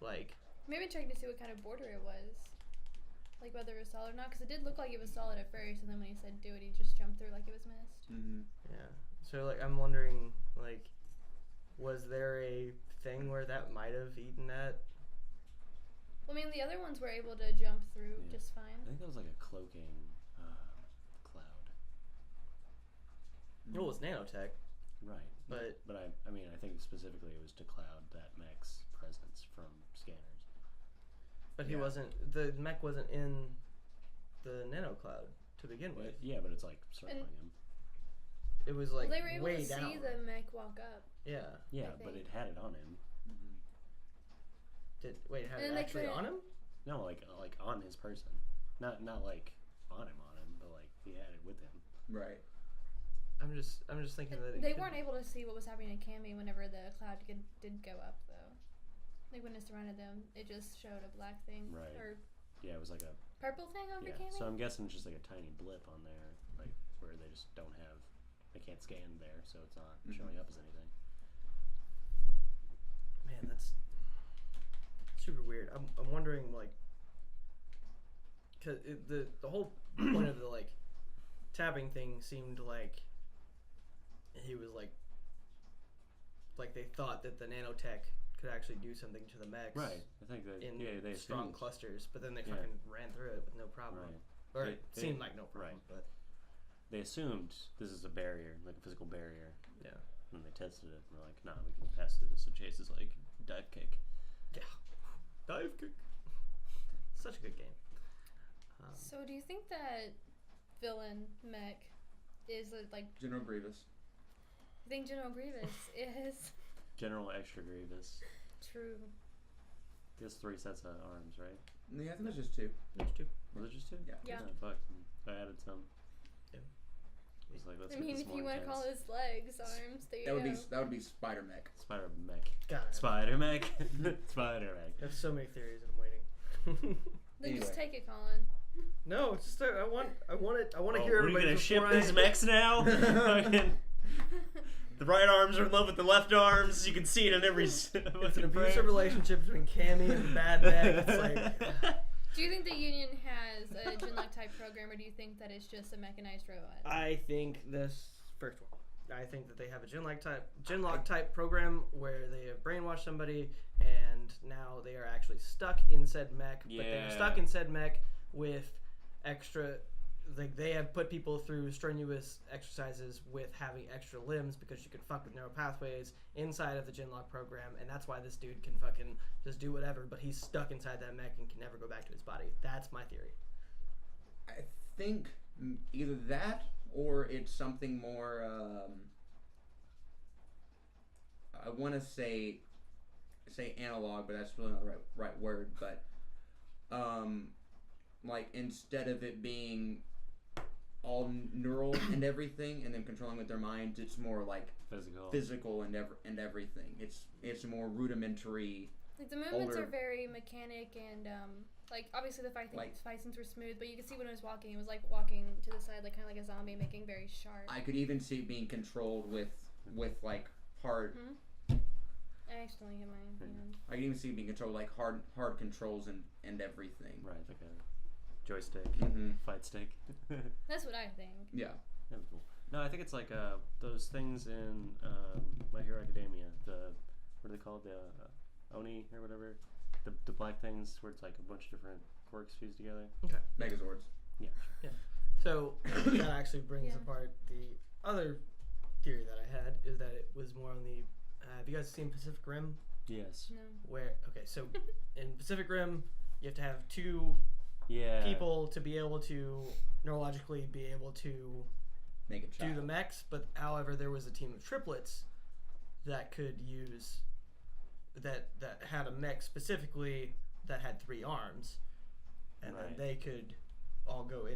Like Maybe checking to see what kind of border it was. Like whether it was solid or not, because it did look like it was solid at first, and then when he said do it, he just jumped through like it was mist. Mm-hmm. yeah. So like I'm wondering like was there a thing where that might have eaten that? Well, I mean, the other ones were able to jump through Yeah. just fine. I think that was like a cloaking cloud. Well, it was nanotech. Right. But I mean, I think specifically it was to cloud that mech's presence from scanners. But he Yeah. wasn't. The mech wasn't in the nano cloud to begin with. Yeah, but it's like circling him. It was like Well, they were able way to down. see the mech walk up. Yeah. Yeah, I but think. it had it on him. Wait, had And it they actually couldn't- on him? No, like on his person. Not like on him, but like he had it with him. Right. I'm just thinking that They weren't able to see what was happening to Cammie whenever the cloud did go up, though. Like when it surrounded them, it just showed a black thing. Right. Or Yeah, it was like a purple thing over Cammie? So I'm guessing it's just like a tiny blip on there, like where they just don't have, they can't scan there, so it's not showing up as anything. Man, that's super weird. I'm wondering like, cause the whole point of the like tapping thing seemed like he was like they thought that the nanotech could actually do something to the mechs. Right. I think that In they strong assumed. clusters, but then they Yeah. fucking ran through it with no problem. Right. Or They- it they- seemed like no problem, right. but They assumed this is a barrier, like a physical barrier. yeah. And they tested it, and they're like, nah, we can pass it. So Chase is like, dive kick. Yeah. Dive kick. Such a good game. So do you think that villain mech is like? General Grievous. I think General Grievous is General Extra Grievous. true. He has 3 sets of arms, right? Yeah, I think it's just 2. There's two. Was it just 2? Yeah. Yeah. Fuck. I added some. He's like, let's I get mean, this if more you want to intense. call his legs arms, there you That go. would be Spider Mech. Spider Mech. Got it. Spider Mech. Spider I Mech. have so many theories and I'm waiting. Then just Anyway. take it, Colin. No, it's just I want to hear Oh, what are everybody. you gonna ship before these mechs now? Fucking- the right arms are in love with the left arms. You can see it in every. It's an abusive relationship between Cammie and the bad mech. It's like. Do you think the Union has a Genlock type program, or do you think that it's just a mechanized robot? I think this first one. I think that they have a Genlock type program where they have brainwashed somebody, and now they are actually stuck in said mech. But they are stuck in said mech with extra. Like they have put people through strenuous exercises with having extra limbs because you can fuck with neural pathways inside of the Genlock program, and that's why this dude can fucking just do whatever. But he's stuck inside that mech and can never go back to his body. That's my theory. I think either that or it's something more. I want to say analog, but that's really not the right word. But like instead of it being all neural and everything, and then controlling with their minds, it's more like physical and everything. It's more rudimentary. Like the movements older- are very mechanic and like obviously the fight scenes were smooth, but you could see when it was walking, it was like walking to the side, like kind of like a zombie, making very sharp. I could even see it being controlled with like hard. I actually have my hand. I can even see it being controlled like hard controls and everything. Right, like a joystick, fight stick. That's what I think. Yeah. That was cool. No, I think it's like those things in My Hero Academia. What are they called? The Oni or whatever. The black things where it's like a bunch of different quirks fused together. Okay. Megazords. Yeah. Yeah. So that actually brings apart the other theory that I had, is that it was more on the. Have you guys seen Pacific Rim? Yes. No. So in Pacific Rim, you have to have two people to be able to neurologically be able to Make a child. do the mechs, but however there was a team of triplets that could use that had a mech specifically that had 3 arms, and then they could all go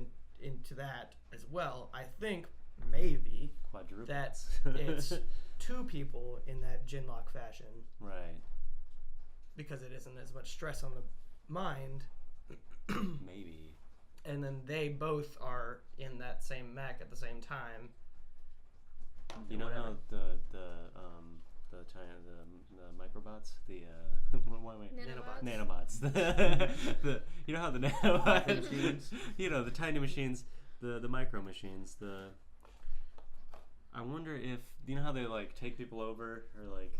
into that as well. I think maybe Quadruplets. that it's 2 people in that Genlock fashion, right, because it isn't as much stress on the mind. Maybe. And then they both are in that same mech at the same time. You know how the microbots, Nanobots. the you know how the nanobots machines, the tiny machines, the micro machines, I wonder if you know how they like take people over, or like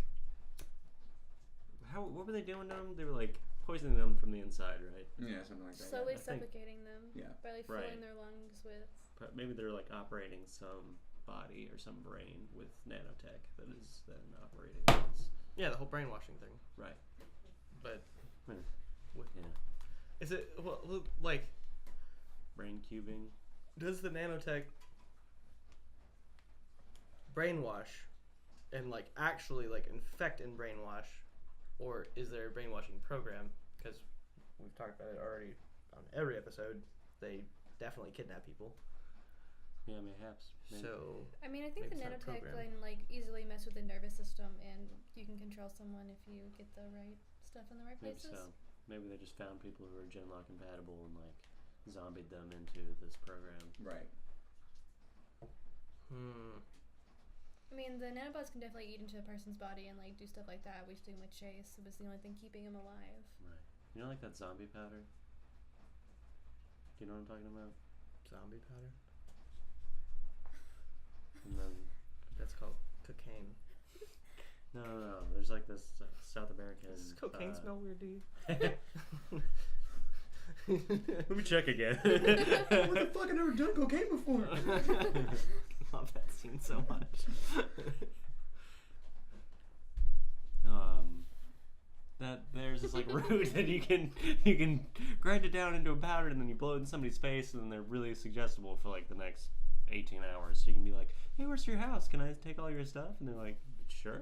what were they doing to them? They were like poisoning them from the inside, right? Yeah, something like that. Slowly I think- suffocating them. Yeah. By like filling their lungs with. But maybe they're like operating some body or some brain with nanotech that is then operating as, Yeah, the whole brainwashing thing. right. But Yeah. is it like Brain cubing. does the nanotech brainwash and like actually like infect and brainwash, or is there a brainwashing program? Because we've talked about it already on every episode. They definitely kidnap people. Yeah, mayhaps. Maybe. So I mean, I think the maybe it's not a nanotech program. can like easily mess with the nervous system, and you can control someone if you get the right stuff in the right Maybe places. so. Maybe they just found people who are Genlock compatible and like zombied them into this program. Right. I mean, the nanobots can definitely eat into a person's body and like do stuff like that. We used to do with Chase. It was the only thing keeping him alive. Right. You know, like that zombie powder? Do you know what I'm talking about? zombie powder. And then That's called cocaine. no. There's like this South American. Does cocaine smell weird to you? Let me check again. What the fuck? I've never done cocaine before. Love that scene so much. That there's this like root that you can grind it down into a powder and then you blow it in somebody's face and then they're really suggestible for like the next 18 hours. So you can be like, hey, where's your house? Can I take all your stuff? And they're like, sure.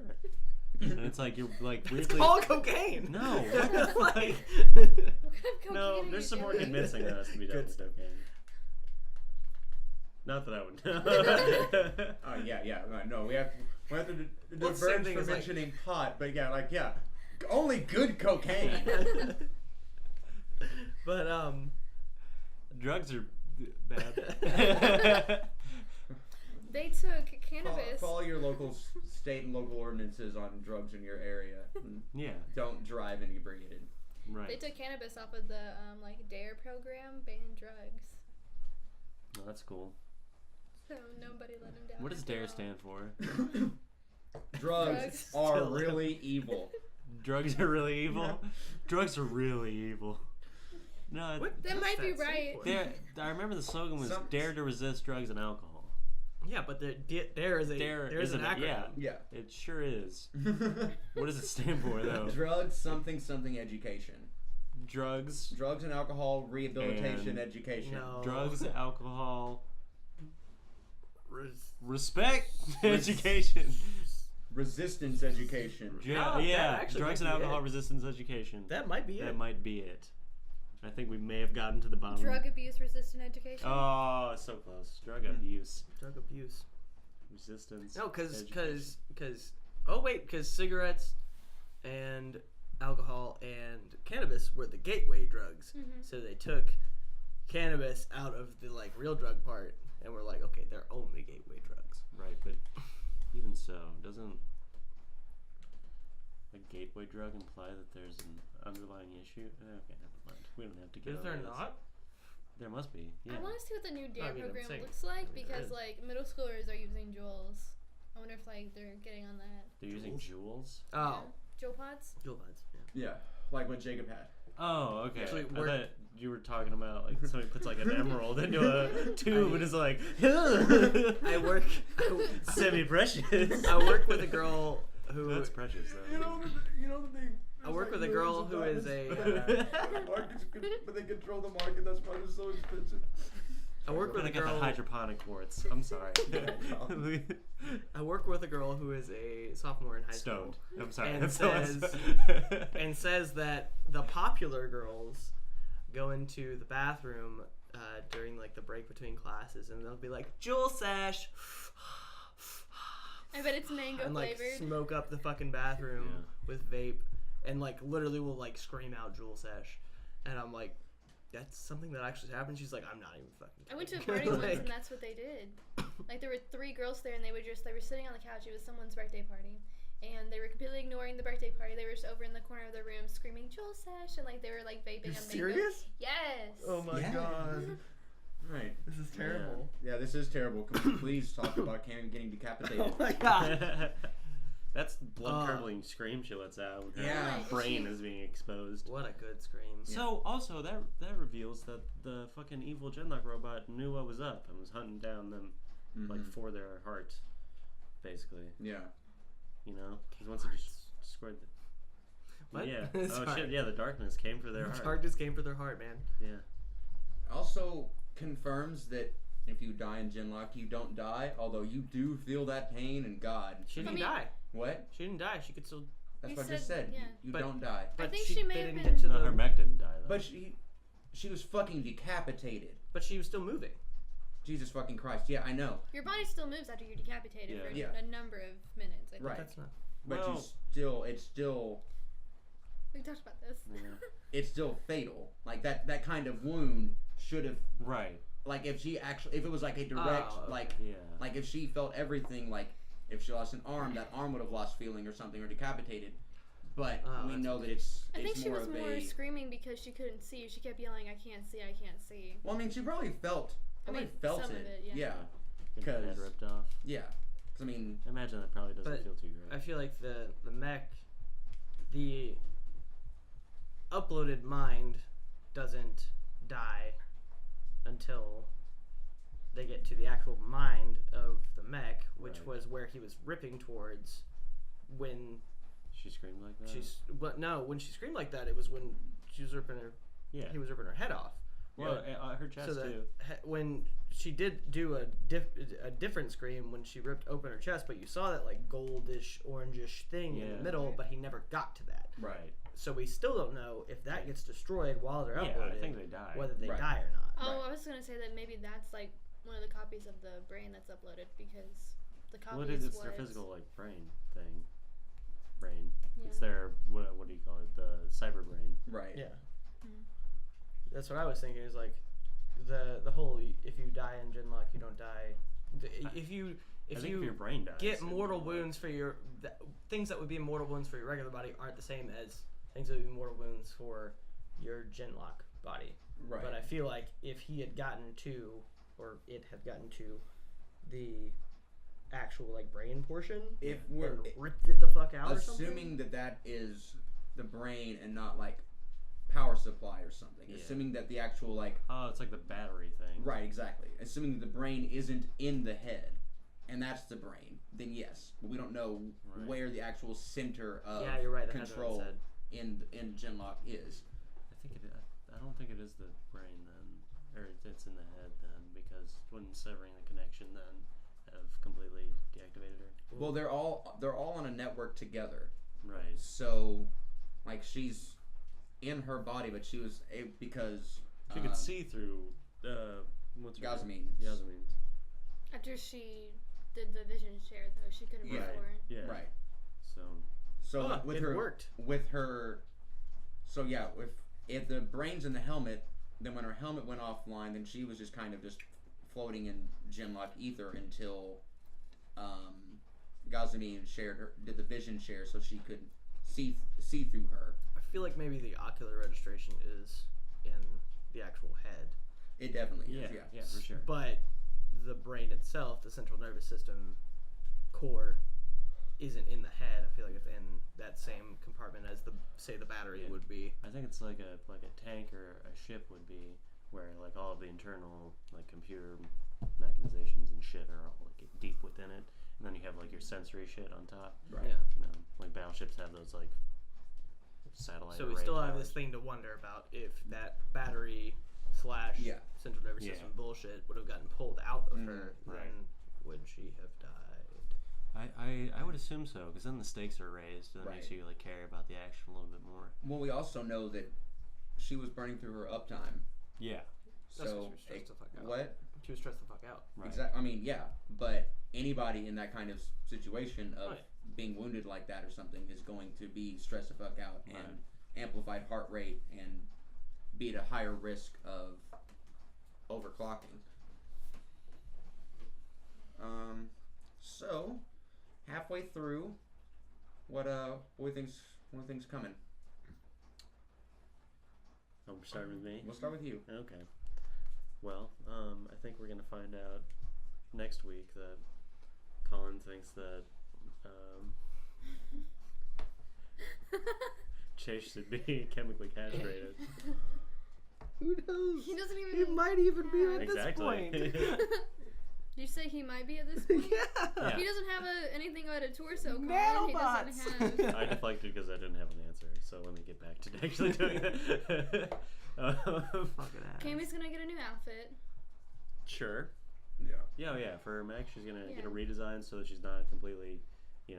And it's like you're like weirdly. It's called cocaine. No. What the fuck? What kind of cocaine No, are there's you some more doing? convincing that has to be done Good with stuff. cocaine. Not that I would know. Oh yeah. No, we have to Well, it's the same diverge thing from as, like- mentioning pot, but yeah, only good cocaine. But Drugs are bad. They took cannabis. Follow your local state and local ordinances on drugs in your area. Yeah, Don't drive inebriated. right. They took cannabis off of the like DARE program, banned drugs. Oh, that's cool. So nobody let him down. What does after DARE all. stand for? Drugs Drugs. are Still. really evil. Drugs are really evil. Drugs are really evil. No, what That does might be stand right. for? Dare, I remember the slogan was "Dare to resist drugs and alcohol." Yeah, but there is a Dare there's an isn't it? acronym. Yeah. Yeah. It sure is. What does it stand for though? Drugs, something education. Drugs, Drugs and alcohol rehabilitation And- education. No. drugs, alcohol, Res- respect, education. Resistance education. Yeah, Oh, that yeah. actually Drugs and might be alcohol it. resistance education. That might be That it. might be it. I think we may have gotten to the bottom. Drug abuse resistant education. Oh, so close. Drug abuse Drug abuse. resistance. No, because education. cigarettes and alcohol and cannabis were the gateway drugs. Mhm. So they took cannabis out of the like real drug part, and we're like, okay, they're only gateway drugs. Right, but even so, doesn't a gateway drug imply that there's an underlying issue? Okay, never mind. We don't have to get Is over there this. not? There must be. Yeah. I want to see what the new DARE I mean, I'm program saying- looks like I mean, there because is. like middle schoolers are using Juuls. I wonder if like they're getting on that. They're using jewels. Oh, Yeah. Juul pods. Juul pods. Yeah. Yeah, like what Jacob had. Oh, okay. Actually, I we're- thought you were talking about like somebody puts like an emerald into a tube and is like, I work. semi-precious. I work with a girl who. That's precious though. You know the thing. I work with a girl who is a. But they control the market. That's why it's so expensive. I work with I a got the girl. hydroponic quartz. I'm sorry. I work with a girl who is a sophomore in high Stoned. school. I'm sorry. And That's all I says- said. And says that the popular girls go into the bathroom during like the break between classes, and they'll be like, "Jewel sash," I bet it's mango and like flavored. smoke up the fucking bathroom Yeah. with vape, and like literally will like scream out "Jewel sash," and I'm like, "That's something that actually happened." She's like, "I'm not even fucking." I went to a kidding." party once Like, and that's what they did. Like there were 3 girls there and they were sitting on the couch. It was someone's birthday party. And they were completely ignoring the birthday party. They were just over in the corner of the room screaming Jewel sash and like they were like vaping You're on serious? Yes. Oh my Yeah. god, Right. this is terrible. Yeah, this is terrible. Can we please talk about Cammie getting decapitated? Oh my god. That's blood curdling scream she lets out when her Yeah. brain is being exposed. What a good scream. So also that reveals that the fucking evil Genlock robot knew what was up and was hunting down them like for their heart, basically. Yeah. You know, because once it just destroyed the. What? Yeah. Oh Sorry. shit! Yeah, the darkness came for their heart. Darkness came for their heart, man. Yeah. Also confirms that if you die in Genlock, you don't die, although you do feel that pain, and God. She didn't mean- die. What? She didn't die. She could still. That's You what I just said- said. yeah. You But- don't die. But think she may they have didn't been- get to No, the. her mech didn't die though. But she was fucking decapitated. But she was still moving. Jesus fucking Christ. Yeah, I know. Your body still moves after you're decapitated Yeah. for Yeah. a number of minutes. I think. Right. That's not. But Well- it's still We talked about this. it's fatal. Like that kind of wound should have, Right. like if it was like a direct, Oh, like Yeah. like if she felt everything, like if she lost an arm, that arm would have lost feeling or something, or decapitated. But Oh, we that's know that it's I think she more was of more a. screaming because she couldn't see. She kept yelling, "I can't see! I can't see!" Well, I mean, she probably felt. I mean, felt some it. of it, yeah. Yeah. Get the head 'Cause- ripped off. Yeah. 'Cause, I mean, I imagine that probably doesn't But feel too great. I feel like the mech, the uploaded mind doesn't die until they get to the actual mind of the mech, which Right. was where he was ripping towards when She screamed like that. when she screamed like that, it was when she was ripping her Yeah. he was ripping her head off. Well, her chest So that too. when she did do a different scream when she ripped open her chest, but you saw that like goldish, orangish thing in Yeah. the middle, but he never got to that. Right. So we still don't know if that gets destroyed while they're Yeah, uploaded, I think they die. whether they Right. die or not. Oh, Right. I was gonna say that maybe that's like one of the copies of the brain that's uploaded because the copy Well, is it's what their physical like brain thing. Brain. Yeah. It's their what do you call it? The cyber brain. Right. Yeah. Mhm. That's what I was thinking. Is like the whole if you die in Genlock, you don't die. If you I think if your brain dies, get in mortal Genlock- wounds for your things that would be mortal wounds for your regular body aren't the same as things that would be mortal wounds for your Genlock body. Right. But I feel like if he had gotten to, or it had gotten to, the actual like brain portion, If and we're ripped it the fuck out, or something. assuming that is the brain and not like power supply or something. Yeah. Assuming that the actual like Oh, it's like the battery thing. right, exactly. Assuming that the brain isn't in the head, and that's the brain, then yes. But we don't know Right. where the actual center of Yeah, you're right. That hasn't been control said. in Genlock is. I think it. I don't think it is the brain then, or it's in the head then, because when severing the connection, then have completely deactivated her. Well, they're all on a network together. Right. So, like she's in her body, but she was because She could see through. What's her name? Yasmin. Yasmin. After she did the vision share, though, she couldn't Yeah. before. Yeah. Right. So. So Ah, with it her worked. with her. So yeah, if the brain's in the helmet, then when her helmet went offline, then she was just kind of just floating in Genlock ether until Gazamine did the vision share, so she could see through her. I feel like maybe the ocular registration is in the actual head, It definitely Yeah. is. Yeah. Yeah, for sure. but the brain itself, the central nervous system core, isn't in the head. I feel like it's in that same compartment as the battery Yeah. would be. I think it's like a tank or a ship would be, where like all of the internal like computer mechanizations and shit are all like deep within it, and then you have like your sensory shit on top. Right. Yeah. You know, like battleships have those like satellite. So we array still have towers. this thing to wonder about if that battery / Yeah. central nervous Yeah. system bullshit would have gotten pulled out of her, right. then would she have died? I would assume so, because then the stakes are raised, and it makes Right. you like care about the action a little bit more. Well, we also know that she was burning through her uptime. Yeah. That's 'cause So she was stressed the fuck out. what? She was stressed the fuck out. Right. Exactly. I mean, yeah, but anybody in that kind of situation of Right. being wounded like that or something is going to be stressed the fuck out and Right. amplified heart rate and be at a higher risk of overclocking. So halfway through, what we think's coming? Oh, we're starting with me. We'll start with you. Okay. Well, I think we're gonna find out next week that Colin thinks that Chase should be chemically castrated. Who knows? He doesn't even. He might even be at Exactly. this point. You say he might be at this point? Yeah. He doesn't have anything about a torso. Colin. He Nanobots. doesn't have. I deflected because I didn't have an answer. So let me get back to actually doing that. Fucking ass. Cammie's gonna get a new outfit. Sure. Yeah. Yeah, yeah. For her mech, she's gonna get a Yeah. redesign so that she's not completely, at a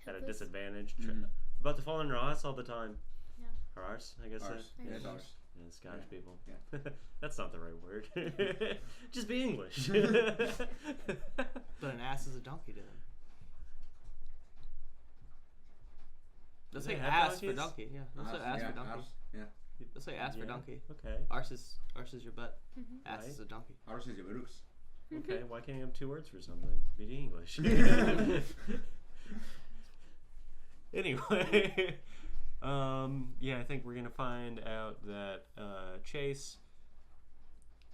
Helpless. disadvantage. Mhm. About to fall in her ass all the time. Yeah. Or ours, I guess. Ours. Yeah. Yeah, it's ours. Yeah, Scottish Yeah. people. Yeah. That's not the right word. Just be English. But an ass is a donkey to them. Let's Do say they have ass for donkeys? donkey. Yeah. Let's say Ours, ass yeah, for donkey. ours, yeah. Let's say ass for Yeah, donkey. Okay. Arse is your butt. Mhm. Ass Right. is a donkey. Ours is Bruce. Okay. Why can't you have two words for something? Be English. Anyway. Yeah, I think we're gonna find out that Chase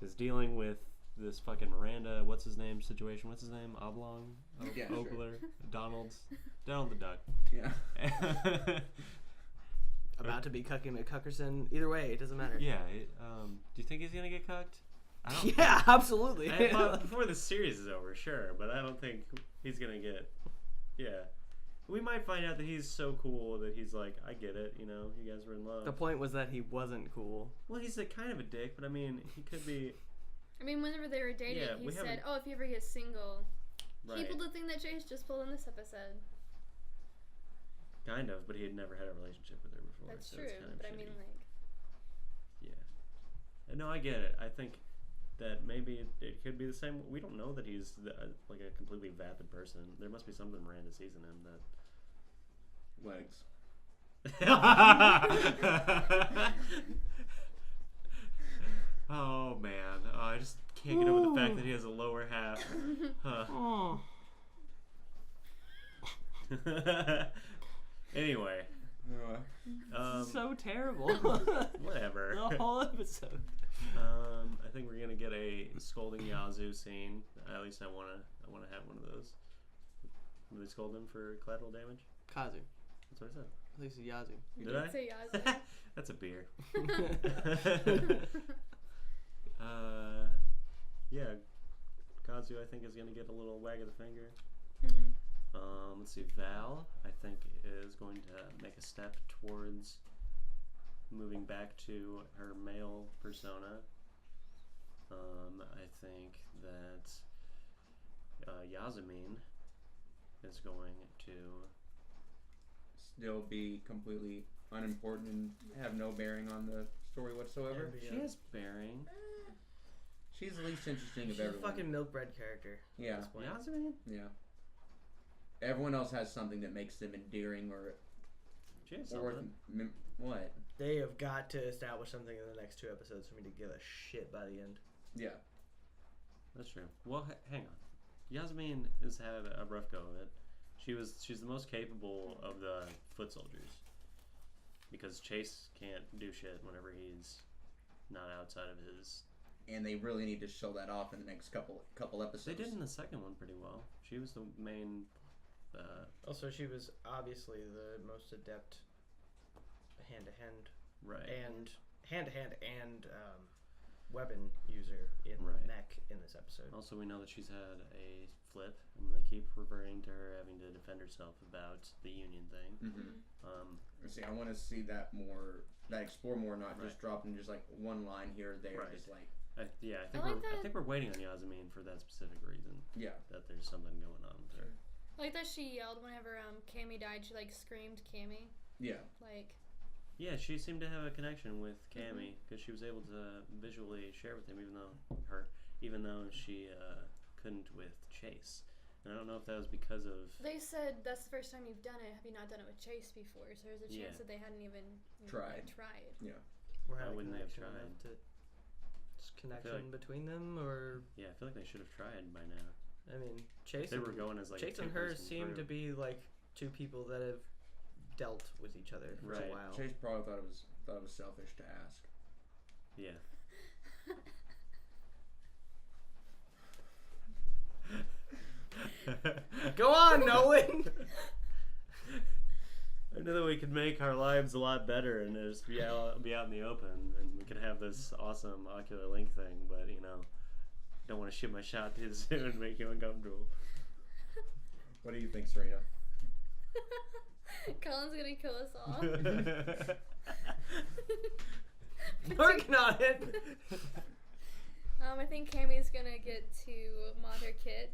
is dealing with this fucking Miranda, what's his name situation? What's his name? Oblong? Yeah, sure. Ogler? Donald the Duck. Yeah. About to be cucking McCuckerson. Either way, it doesn't matter. Yeah. Do you think he's gonna get cucked? I don't Yeah, absolutely. I thought before the series is over, sure, but I don't think he's gonna get. Yeah, we might find out that he's so cool that he's like, I get it, you guys were in love. The point was that he wasn't cool. Well, he's a kind of a dick, but I mean, he could be. I mean, whenever they were dating, Yeah, he we said, haven't- "Oh, if you ever get single," Right. he pulled the thing that Chase just pulled in this episode. Kind of, but he had never had a relationship with her before. That's so true, it's kind of but I shitty. mean, like, Yeah. No, I get it. I think that maybe it could be the same. We don't know that he's like a completely vapid person. There must be something Miranda sees in him that. Legs. Oh man, I just can't get over the fact that he has a lower half. Huh. Anyway, This is so terrible. whatever. The whole episode. I think we're gonna get a scolding Yazoo scene. At least I wanna have one of those. Do they scold him for collateral damage? Kazu. That's what I said. At least it's Yazoo. You Did I? did say Yazoo. That's a beer. Yeah, Kazu I think is gonna get a little wag of the finger. Let's see, Val I think is going to make a step towards moving back to her male persona. I think that Yasmin is going to Still be completely unimportant and have no bearing on the story whatsoever. She has bearing. She's the least interesting of She's a everyone. fucking milk bread character. Yeah. At this point. Yasmin? Yeah. Everyone else has something that makes them endearing or She has worth something. what? They have got to establish something in the next 2 episodes for me to give a shit by the end. Yeah. That's true. Well, hang on. Yasmin has had a rough go of it. She's the most capable of the foot soldiers because Chase can't do shit whenever he's not outside of his. And they really need to show that off in the next couple episodes. They did in the second one pretty well. She was the main. Also, she was obviously the most adept hand-to-hand Right. and hand-to-hand and weapon user in Right. mech in this episode. Also, we know that she's had a flip, and they keep reverting to her having to defend herself about the Union thing. See, I want to see that more, that explore more, not Right. just dropping just like one line here or there, Right. just like I think I like I that- think we're waiting on Yasmin for that specific reason. yeah. That there's something going on with her. I like that she yelled whenever Cammie died. She like screamed Cammie. Yeah. Like Yeah, she seemed to have a connection with Cammie because she was able to visually share with him, even though she couldn't with Chase. And I don't know if that was because of. they said that's the first time you've done it. Have you not done it with Chase before? So there's a chance Yeah. that they hadn't even Tried. tried. We're Why having wouldn't they have connection tried? enough to just connection like- between them, or Yeah, I feel like they should have tried by now. I mean, Chase. They and, were going as like Chase and her seem to be like two people that have dealt with each other for Right. a while. Chase probably thought it was selfish to ask. Yeah. Go on, Nolan. I know that we could make our lives a lot better and just be out in the open, and we could have this awesome ocular link thing. But don't want to shoot my shot too soon and make you uncomfortable. What do you think, Serena? Colin's gonna kill us all. Working on it. I think Cammie's gonna get to mod her kid.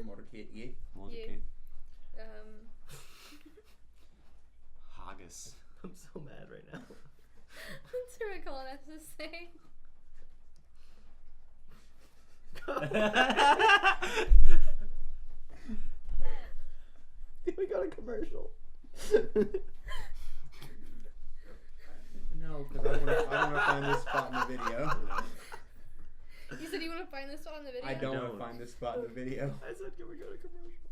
Motorcade, yeah. Yeah. Haggis. I'm so mad right now. That's what Colin has to say. We got a commercial. No, because I want to find this spot in the video. You said you want to find this one in the video? I don't want Don't. to find this spot in the video. I said, can we go to commercial?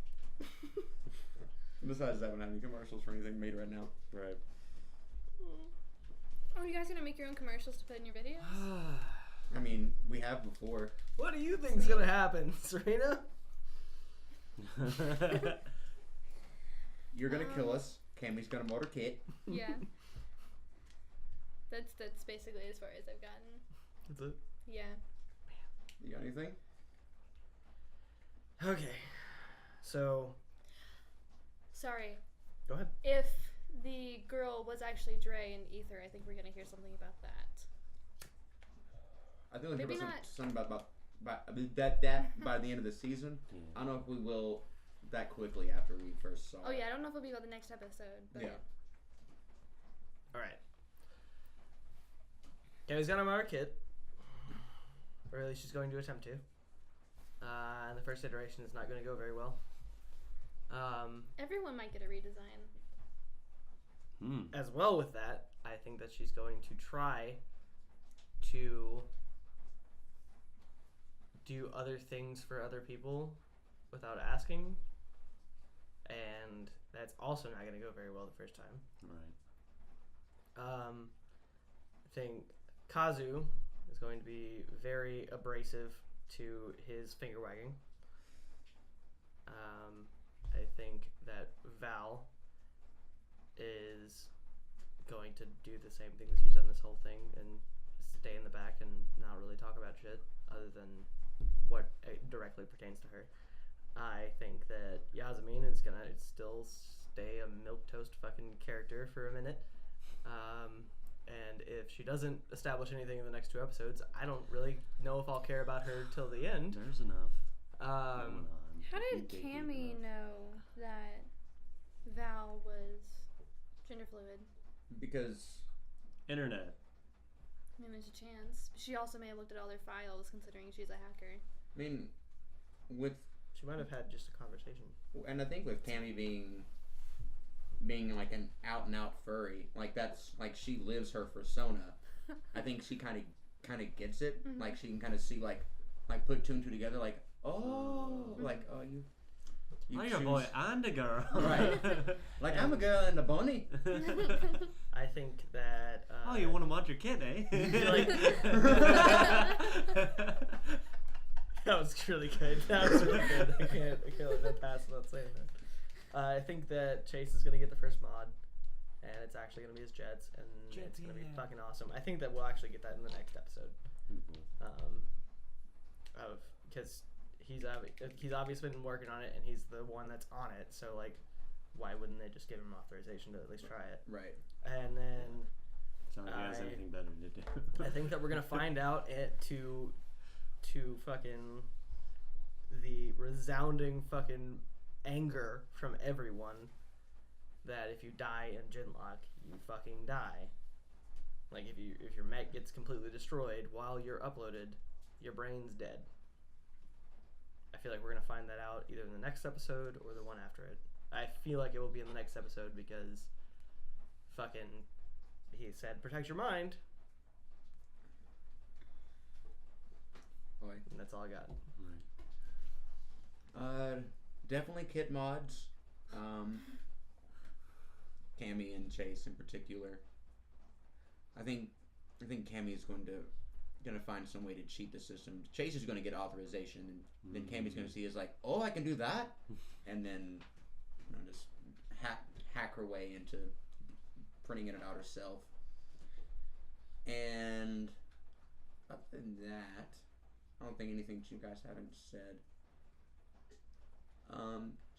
Besides that, we don't have any commercials for anything made right now. Right. Oh, you guys gonna make your own commercials to put in your videos? I mean, we have before. What do you think's gonna happen, Serena? You're gonna kill us. Cammie's gonna motorcade. Yeah. That's basically as far as I've gotten. That's it. Yeah. You got anything? Okay. So, Sorry. go ahead. If the girl was actually Dre and Ether, I think we're gonna hear something about that. I think we'll Maybe hear not. something about that by the end of the season. Yeah. I don't know if we will that quickly after we first saw Oh it. yeah, I don't know if it'll be about the next episode, but Yeah. All right. Cammie's got a market. or at least she's going to attempt to. And the first iteration is not going to go very well. Everyone might get a redesign. As well with that, I think that she's going to try to do other things for other people without asking, and that's also not going to go very well the first time. Right. I think Kazu is going to be very abrasive to his finger wagging. I think that Val is going to do the same thing that she's done this whole thing and stay in the back and not really talk about shit other than what directly pertains to her. I think that Yasmin is gonna still stay a milquetoast fucking character for a minute. And if she doesn't establish anything in the next 2 episodes, I don't really know if I'll care about her till the end. There's enough. How did Cammie know that Val was gender fluid? Because internet. I mean, there's a chance. She also may have looked at all their files, considering she's a hacker. I mean, with She might have had just a conversation. and I think with Cammie being like an out and out furry, like that's like she lives her persona. I think she kind of gets it. Mhm. Like she can kind of see like put 2 and 2 together. Like like you I'm a choose- boy and a girl. Right. Like I'm a girl and a bunny. I think that. Oh, you want to watch your kid, eh? Like- That was really good. That was really good. I can't let that pass without saying that. I think that Chase is gonna get the first mod, and it's actually gonna be his jets, and it's gonna be fucking awesome. I think that we'll actually get that in the next episode. Because he's obviously been working on it, and he's the one that's on it. So like, why wouldn't they just give him authorization to at least try it? Right. And then Sounds like he has anything better to do. I think that we're gonna find out to fucking the resounding fucking anger from everyone that if you die in Genlock, you fucking die. Like if your mech gets completely destroyed while you're uploaded, your brain's dead. I feel like we're gonna find that out either in the next episode or the one after it. I feel like it will be in the next episode because fucking he said protect your mind. Boy. And that's all I got. Definitely kit mods. Cammie and Chase in particular. I think Cammie is gonna find some way to cheat the system. Chase is gonna get authorization, and then Cammie's gonna see is like, oh, I can do that, and then just hack her way into printing it out herself. And other than that, I don't think anything you guys haven't said.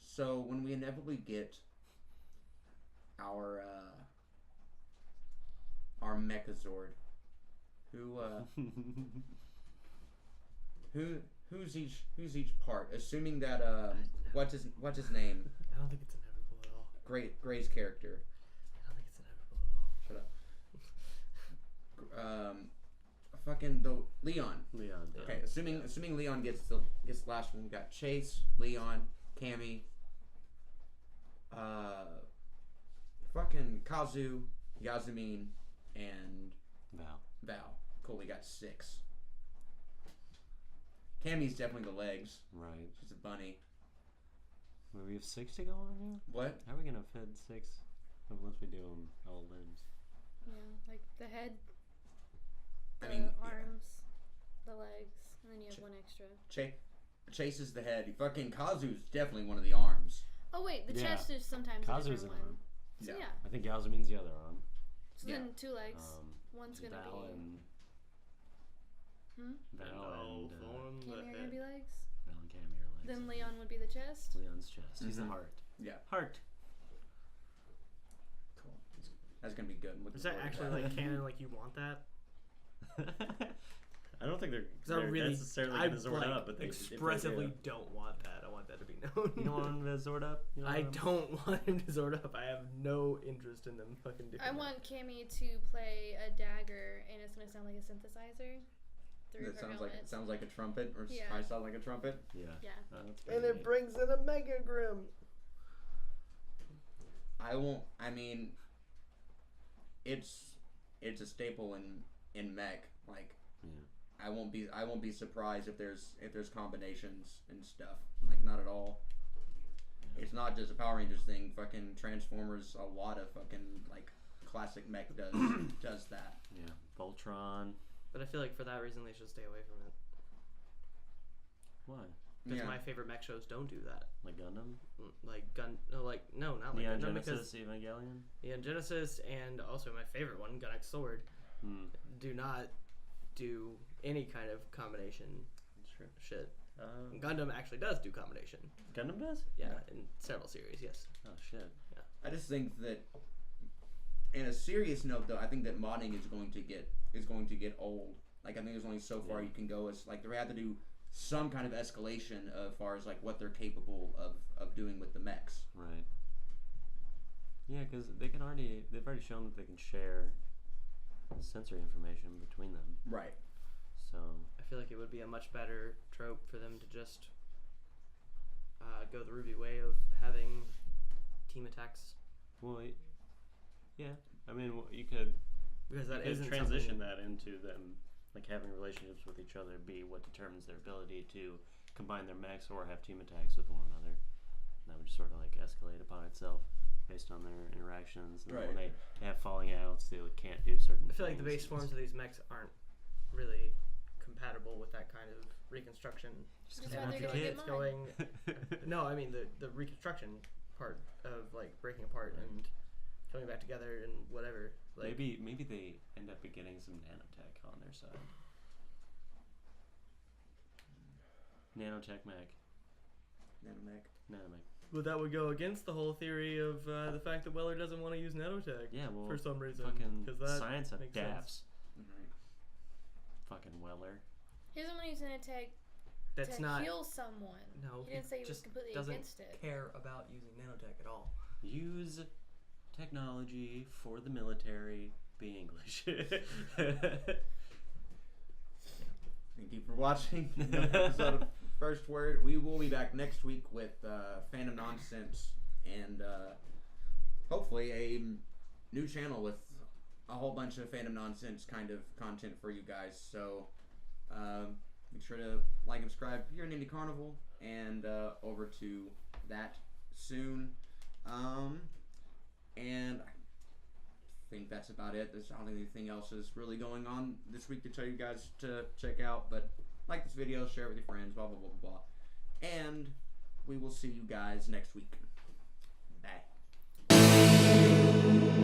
So when we inevitably get our Mechazord, who's each part? Assuming that what's his name? I don't think it's inevitable at all. Gray's character. I don't think it's inevitable at all. Shut up. Fucking the Leon. Leon. Okay, assuming Leon gets the last one, we got Chase, Leon, Cammie, fucking Kazu, Yasmin, and Val. Cool, we got 6. Cammie's definitely the legs. Right. She's a bunny. Well, we have 6 to go on here? What? How are we gonna fit 6 unless we do them all limbs? Yeah, like the head, the I mean, arms, the legs, and then you have one extra. Chase is the head. Fucking Kazu's definitely one of the arms. Oh wait, the Yeah. chest is sometimes a Kazu's different an one. arm. So Yeah. yeah, I think Yasmin's the other arm. so Yeah. then 2 legs. One's gonna Val be. and Hmm? Val and Cammie are gonna be legs. Val and Cammie are legs. Then Leon would be the chest. Leon's chest. He's the Mhm. heart. Yeah. Heart. Cool. That's gonna be good. I'm looking Is that forward to actually like canon? Like you want that? I don't think they're really, necessarily I gonna Zord like, up, but they expressively if they don't want that. I want that to be known. do. You don't want them to Zord up? You I want them- don't want him to Zord up. I have no interest in them fucking doing I that. want Cammie to play a dagger, and it's gonna sound like a synthesizer. through That her sounds helmet. sounds like a trumpet, or Yeah. I sound like a trumpet. Yeah. Yeah. That's pretty And it neat. brings in a Mega Grim. I won't. I mean, it's a staple in mech. Like, Yeah. I won't be surprised if there's combinations and stuff. Like, not at all. It's not just a Power Rangers thing. Fucking Transformers, a lot of fucking like classic mech does that. Yeah. Voltron. But I feel like for that reason they should stay away from it. Why? Because Yeah. my favorite mech shows don't do that. Like Gundam? No, not like Neon Gundam, Genesis, because Evangelion? Neon Genesis and also my favorite one, Gunnex Sword, Hmm. do not do any kind of combination Sure. shit. Gundam actually does do combination. Gundam does? Yeah, in several series, yes. Oh shit. I just think that, in a serious note, though, I think that modding is going to get old. Like, I think there's only so far you can go. As like they have to do some kind of escalation as far as like what they're capable of doing with the mechs. Right. Yeah, because they've already shown that they can share sensory information between them. Right. So I feel like it would be a much better trope for them to just go the Ruby way of having team attacks. well, yeah. I mean, you could Because that you isn't could transition something- that into them like having relationships with each other be what determines their ability to combine their mechs or have team attacks with one another. And that would just sort of like escalate upon itself based on their interactions. And then when they have falling outs, they can't do certain. I feel like the things base and forms of these mechs aren't really compatible with that kind of reconstruction. Just That's gonna why have they're to gonna get get It's going. No, I mean the reconstruction part of like breaking apart and coming back together and whatever. Like, maybe they end up getting some nanotech on their side. Nanotech mech. Nanomech. but that would go against the whole theory of the fact that Weller doesn't want to use nanotech Yeah, well, for some reason. fucking Because that science makes adapts. sense. Fucking Weller. He doesn't want to use an attack That's to not. heal someone. No, He didn't say he was just completely doesn't against it. care about using nanotech at all. Use technology for the military. Be English. Thank you for watching another episode of First Word. We will be back next week with Fandom Nonsense and hopefully a new channel with a whole bunch of Fandom Nonsense kind of content for you guys. So make sure to like and subscribe here in Indie Carnival and over to that soon. And I think that's about it. I don't think anything else is really going on this week to tell you guys to check out. But like this video, share it with your friends, blah, blah, blah, blah, blah. And we will see you guys next week. Bye.